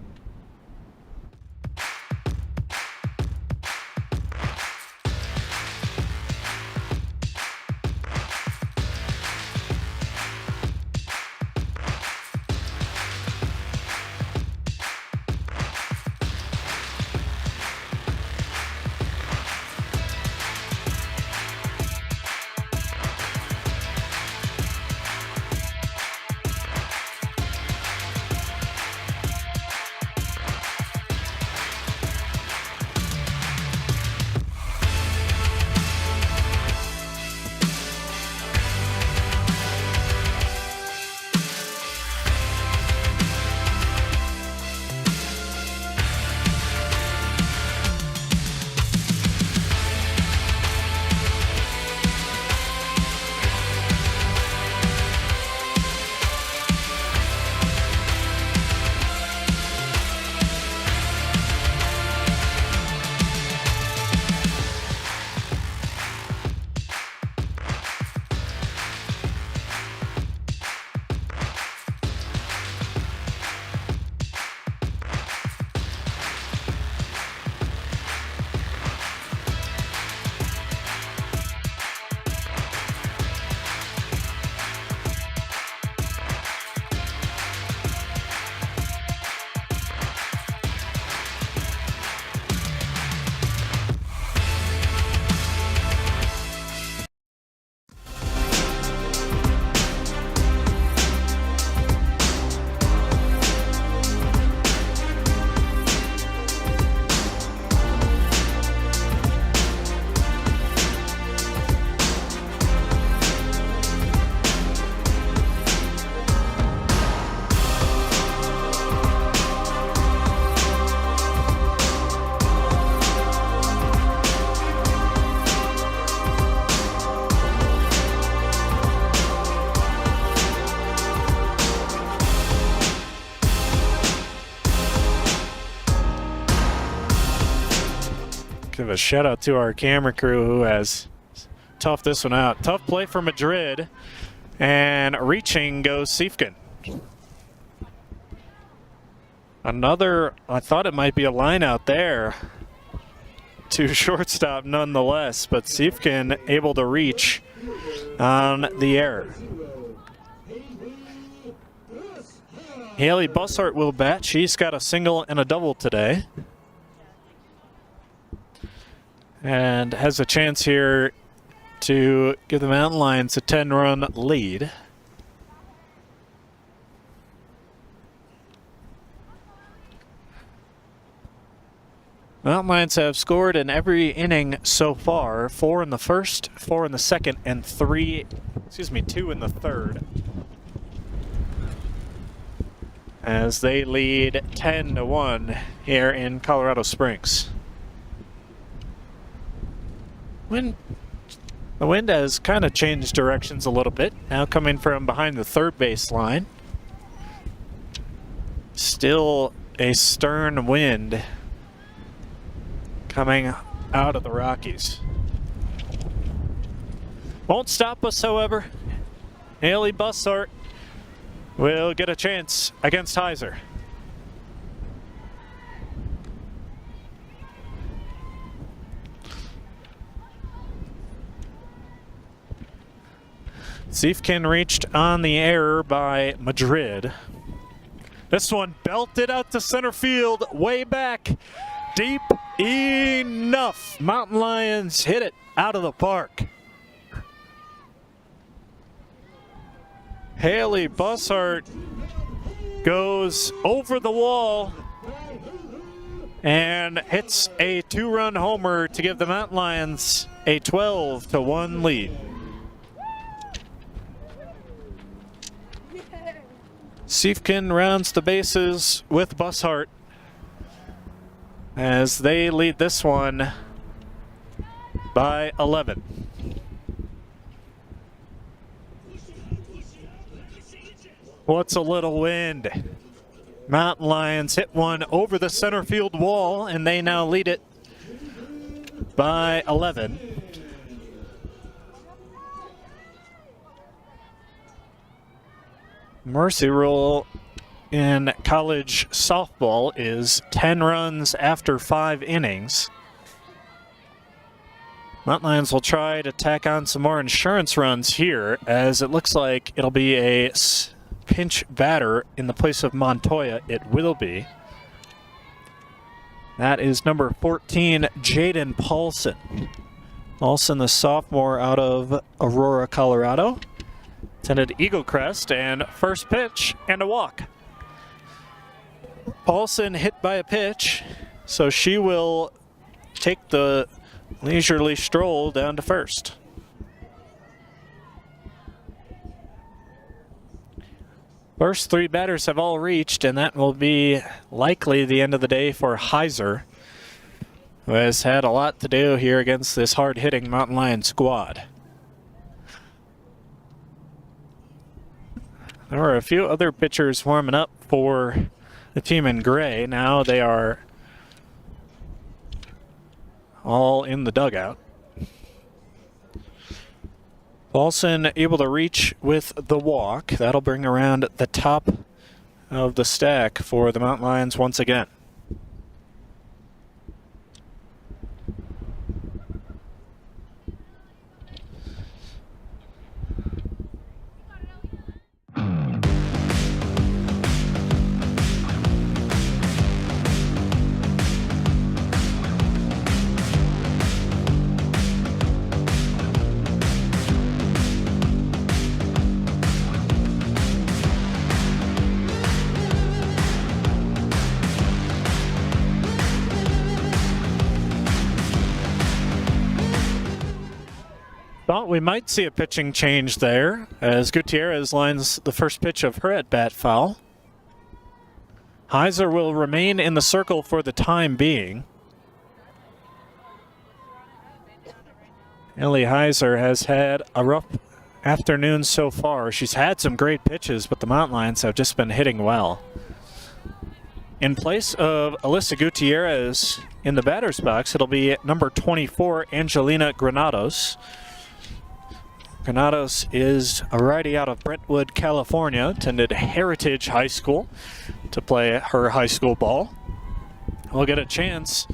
Give a shout out to our camera crew who has toughed this one out. Tough play for Madrid. And reaching goes Siefken. Another, I thought it might be a line out there to shortstop nonetheless, but Siefken able to reach on the error. Haley Bussart will bat. She's got a single and a double today. And has a chance here to give the Mountain Lions a 10-run lead. Mountain Lions have scored in every inning so far. 4 in the first, 4 in the second, and 2 in the third. As they lead 10-1 here in Colorado Springs. The wind has kind of changed directions a little bit, now coming from behind the third base line. Still a stern wind coming out of the Rockies. Won't stop us, however. Haley Bussart will get a chance against Heiser. Siefken reached on the error by Madrid. This one belted out to center field, way back, deep enough. Mountain Lions hit it out of the park. Haley Bussart goes over the wall and hits a 2-run homer to give the Mountain Lions a 12-1 lead. Siefken rounds the bases with Bussart as they lead this one by 11. What's a little wind? Mountain Lions hit one over the center field wall, and they now lead it by 11. Mercy rule in college softball is 10 runs after 5 innings. Mountain Lions will try to tack on some more insurance runs here, as it looks like it'll be a pinch batter in the place of Montoya. It will be. That is number 14, Jaden Paulson. Paulson, the sophomore out of Aurora, Colorado. Attended Eagle Crest, and first pitch and a walk. Paulson hit by a pitch, so she will take the leisurely stroll down to first. First 3 batters have all reached, and that will be likely the end of the day for Heiser, who has had a lot to do here against this hard-hitting Mountain Lion squad. There were a few other pitchers warming up for the team in gray. Now they are all in the dugout. Paulson able to reach with the walk. That'll bring around the top of the stack for the Mountain Lions once again. Thought we might see a pitching change there as Gutierrez lines the first pitch of her at-bat foul. Heiser will remain in the circle for the time being. Ellie Heiser has had a rough afternoon so far. She's had some great pitches, but the Mountain Lions have just been hitting well. In place of Alyssa Gutierrez in the batter's box, it'll be number 24, Angelina Granados. Granados is a righty out of Brentwood, California, attended Heritage High School to play her high school ball. We'll get a chance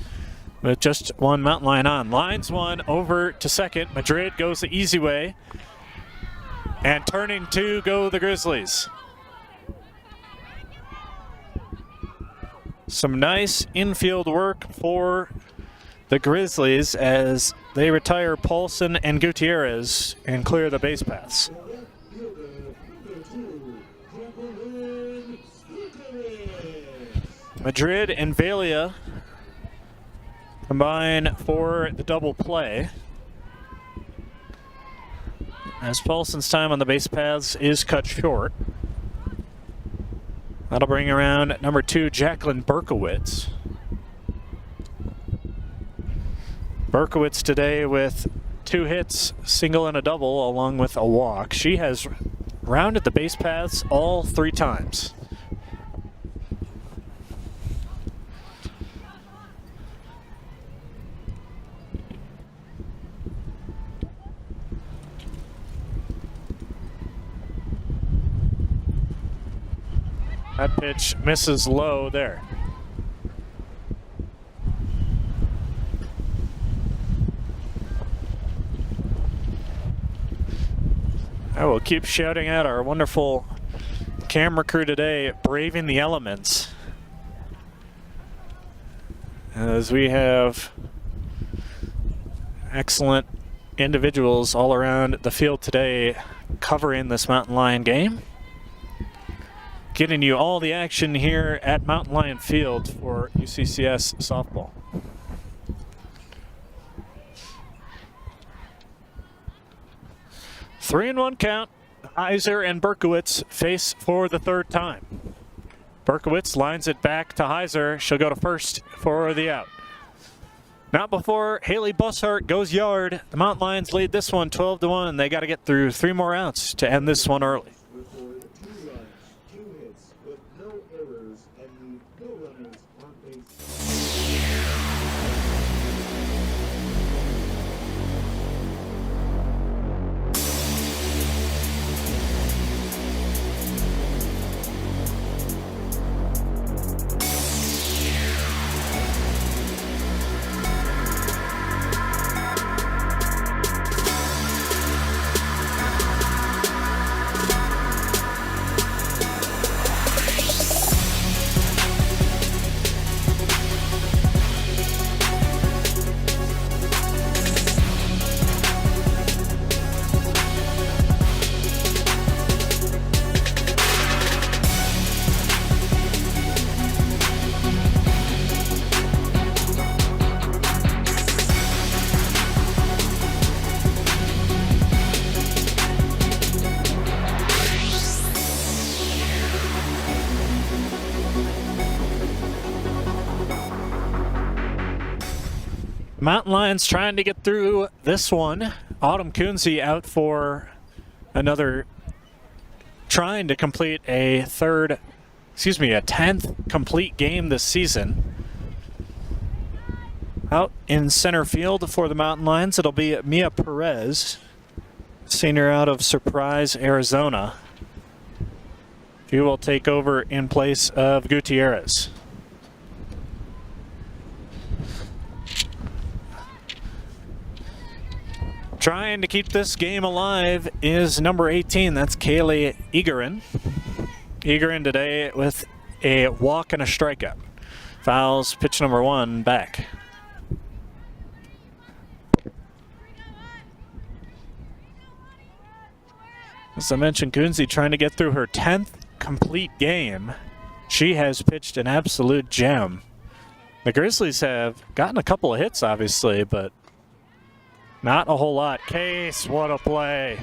with just one mountain lion on. Lines one over to second. Madrid goes the easy way. And turning two go the Grizzlies. Some nice infield work for the Grizzlies as they retire Paulson and Gutierrez and clear the base paths. Madrid and Valia combine for the double play, as Paulson's time on the base paths is cut short. That'll bring around number 2, Jacqueline Berkowitz. Berkowitz today with 2 hits, single and a double, along with a walk. She has rounded the base paths all 3 times. That pitch misses low there. I will keep shouting out our wonderful camera crew today, braving the elements, as we have excellent individuals all around the field today covering this mountain lion game, getting you all the action here at Mountain Lion Field for UCCS softball. Three and one count. Heiser and Berkowitz face for the 3rd time. Berkowitz lines it back to Heiser. She'll go to first for the out. Not before Haley Bussart goes yard. The Mountain Lions lead this one 12-1. They got to get through 3 more outs to end this one early. Mountain Lions trying to get through this one. Autumn Kunze out for another, trying to complete a 10th complete game this season. Out in center field for the Mountain Lions, it'll be Mia Perez, senior out of Surprise, Arizona. She will take over in place of Gutierrez. Trying to keep this game alive is number 18. That's Kaylee Egerin. Egerin today with a walk and a strikeout. Fouls pitch number 1 back. As I mentioned, Kunze trying to get through her 10th complete game. She has pitched an absolute gem. The Grizzlies have gotten a couple of hits, obviously, but not a whole lot. Case, what a play.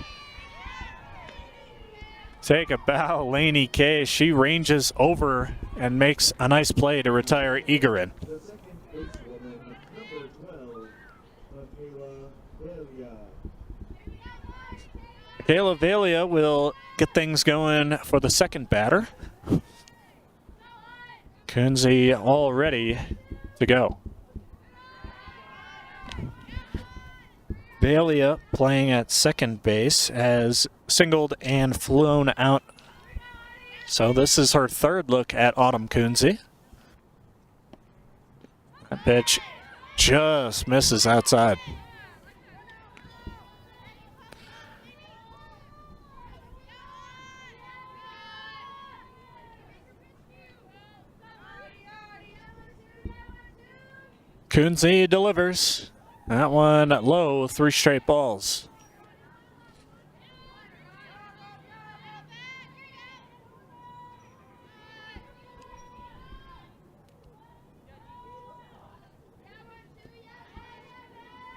Take a bow, Lainey Case. She ranges over and makes a nice play to retire Egerin. The second basewoman, number 12, Michaela Velia. Kayla Valia will get things going for the second batter. Kunze all ready to go. Valia playing at second base has singled and flown out. So this is her third look at Autumn Kunze. That pitch just misses outside. Kunze delivers. That one low, 3 straight balls.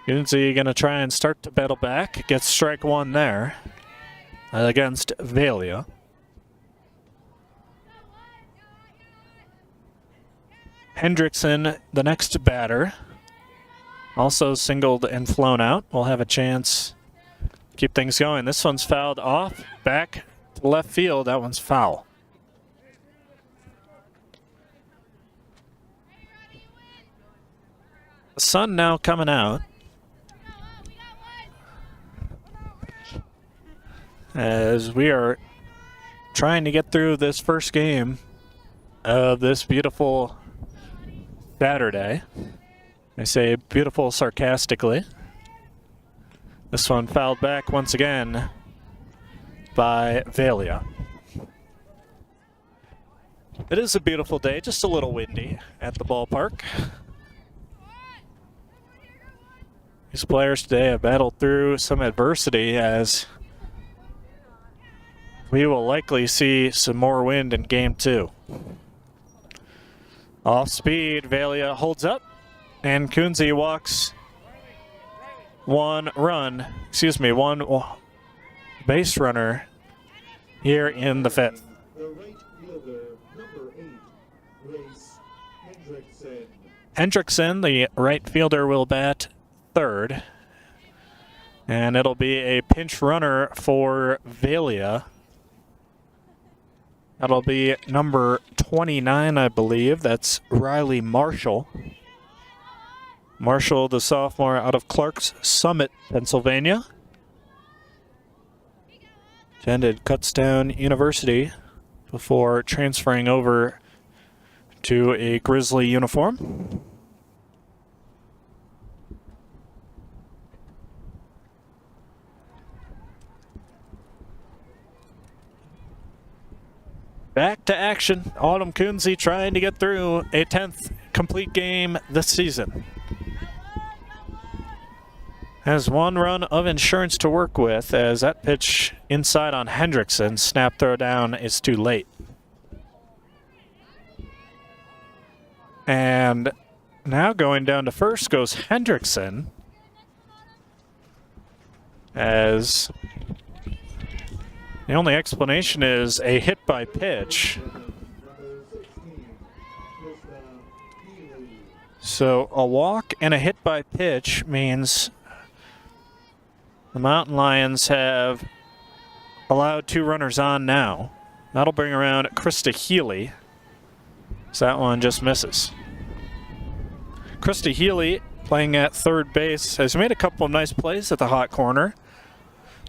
Kunze going to try and start to battle back. Gets strike 1 there against Valia. Hendrickson, the next batter, also singled and flown out. We'll have a chance to keep things going. This one's fouled off, back to left field. That one's foul. The sun now coming out as we are trying to get through this first game of this beautiful Saturday. I say beautiful sarcastically. This one fouled back once again by Valia. It is a beautiful day, just a little windy at the ballpark. These players today have battled through some adversity as we will likely see some more wind in game 2. Off speed, Valia holds up, and Kunze walks one base runner here in the 5th. The right fielder, number 8, Grace Hendrickson. Hendrickson, the right fielder, will bat third, and it'll be a pinch runner for Valia. That'll be number 29, I believe. That's Riley Marshall. Marshall, the sophomore out of Clarks Summit, Pennsylvania. Attended Kutztown University before transferring over to a Grizzly uniform. Back to action. Autumn Kunze trying to get through a 10th complete game this season. Has 1 run of insurance to work with as that pitch inside on Hendrickson. Snap throw down is too late. And now going down to first goes Hendrickson as the only explanation is a hit by pitch. So a walk and a hit by pitch means the Mountain Lions have allowed 2 runners on now. That'll bring around Krista Healy. So that one just misses. Krista Healy, playing at third base, has made a couple of nice plays at the hot corner.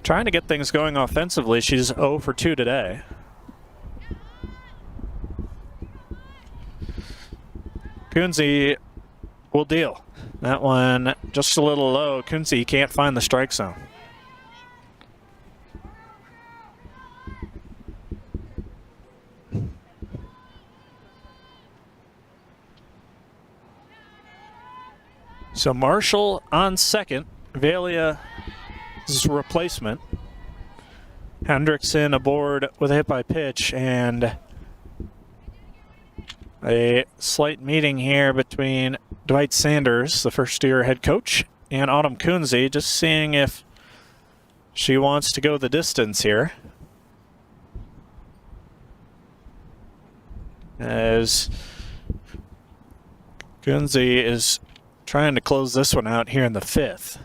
Trying to get things going offensively. She's 0 for 2 today. Kunze will deal. That one just a little low. Kunze can't find the strike zone. So Marshall on second. Valia's replacement. Hendrickson aboard with a hit by pitch, and a slight meeting here between Dwight Sanders, the first-year head coach, and Autumn Kunze, just seeing if she wants to go the distance here. As Kunze is trying to close this one out here in the 5th.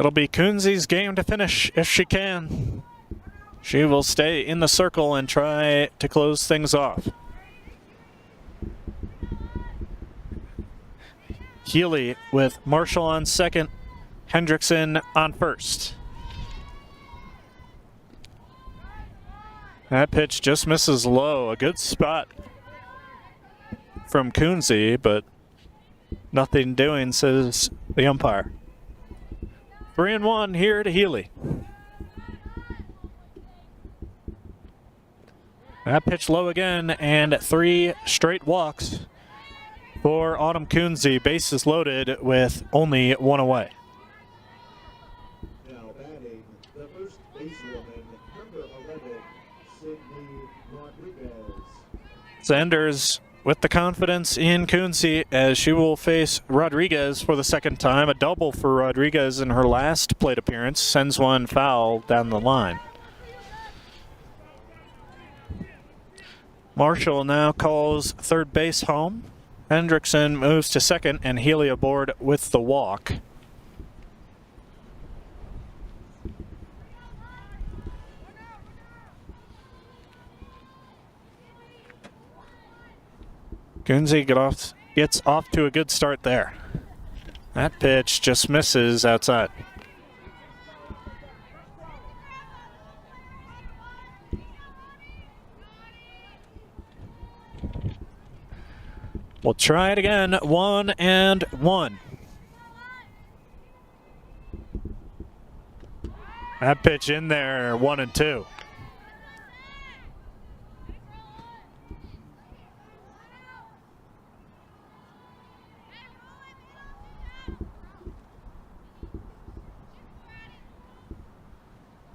It'll be Kunze's game to finish if she can. She will stay in the circle and try to close things off. Healy with Marshall on second, Hendrickson on first. That pitch just misses low. A good spot from Kunze, but nothing doing, says the umpire. 3-1 here to Healy. That pitch low again, and 3 straight walks for Autumn Kunze. Bases loaded with only 1 away. Now batting, the first basewoman, number 11, Sydney Rodriguez. Sanders with the confidence in Kunze as she will face Rodriguez for the second time. A double for Rodriguez in her last plate appearance. Sends one foul down the line. Marshall now calls third base home. Hendrickson moves to second, and Healy aboard with the walk. Kunze gets off to a good start there. That pitch just misses outside. We'll try it again. 1-1. That pitch in there. 1-2.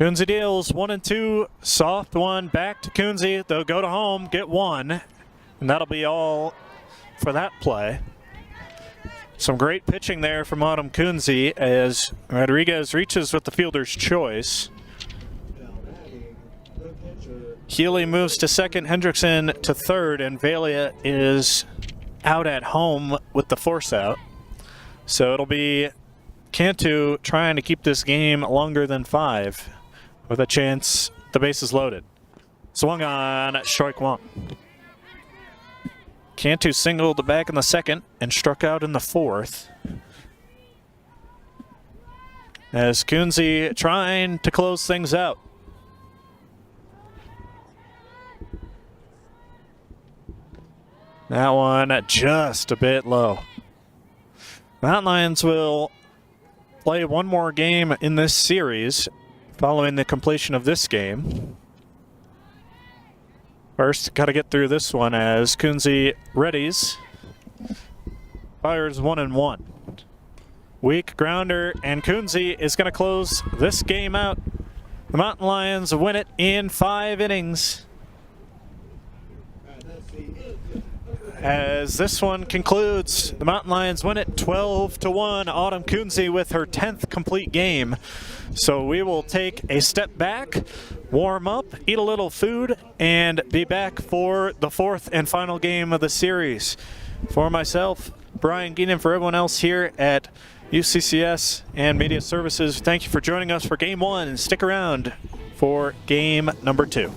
Kunze deals 1-2. Soft one back to Kunze. They'll go to home, get one, and that'll be all for that play. Some great pitching there from Autumn Kunze as Rodriguez reaches with the fielder's choice. Healy moves to second, Hendrickson to third, and Valia is out at home with the force out. So it'll be Cantu trying to keep this game longer than 5 with a chance the bases loaded. Swung on, strike 1. Cantu singled back in the second and struck out in the 4th. As Kunze trying to close things out. That one just a bit low. Mountain Lions will play one more game in this series following the completion of this game. First, got to get through this one as Kunze readies. Fires 1-1. Weak grounder, and Kunze is going to close this game out. The Mountain Lions win it in 5 innings. As this one concludes, the Mountain Lions win it 12-1. Autumn Kunze with her 10th complete game. So we will take a step back, warm up, eat a little food, and be back for the 4th and final game of the series. For myself, Brian Geenan, for everyone else here at UCCS and Media Services, thank you for joining us for Game 1, and stick around for Game number 2.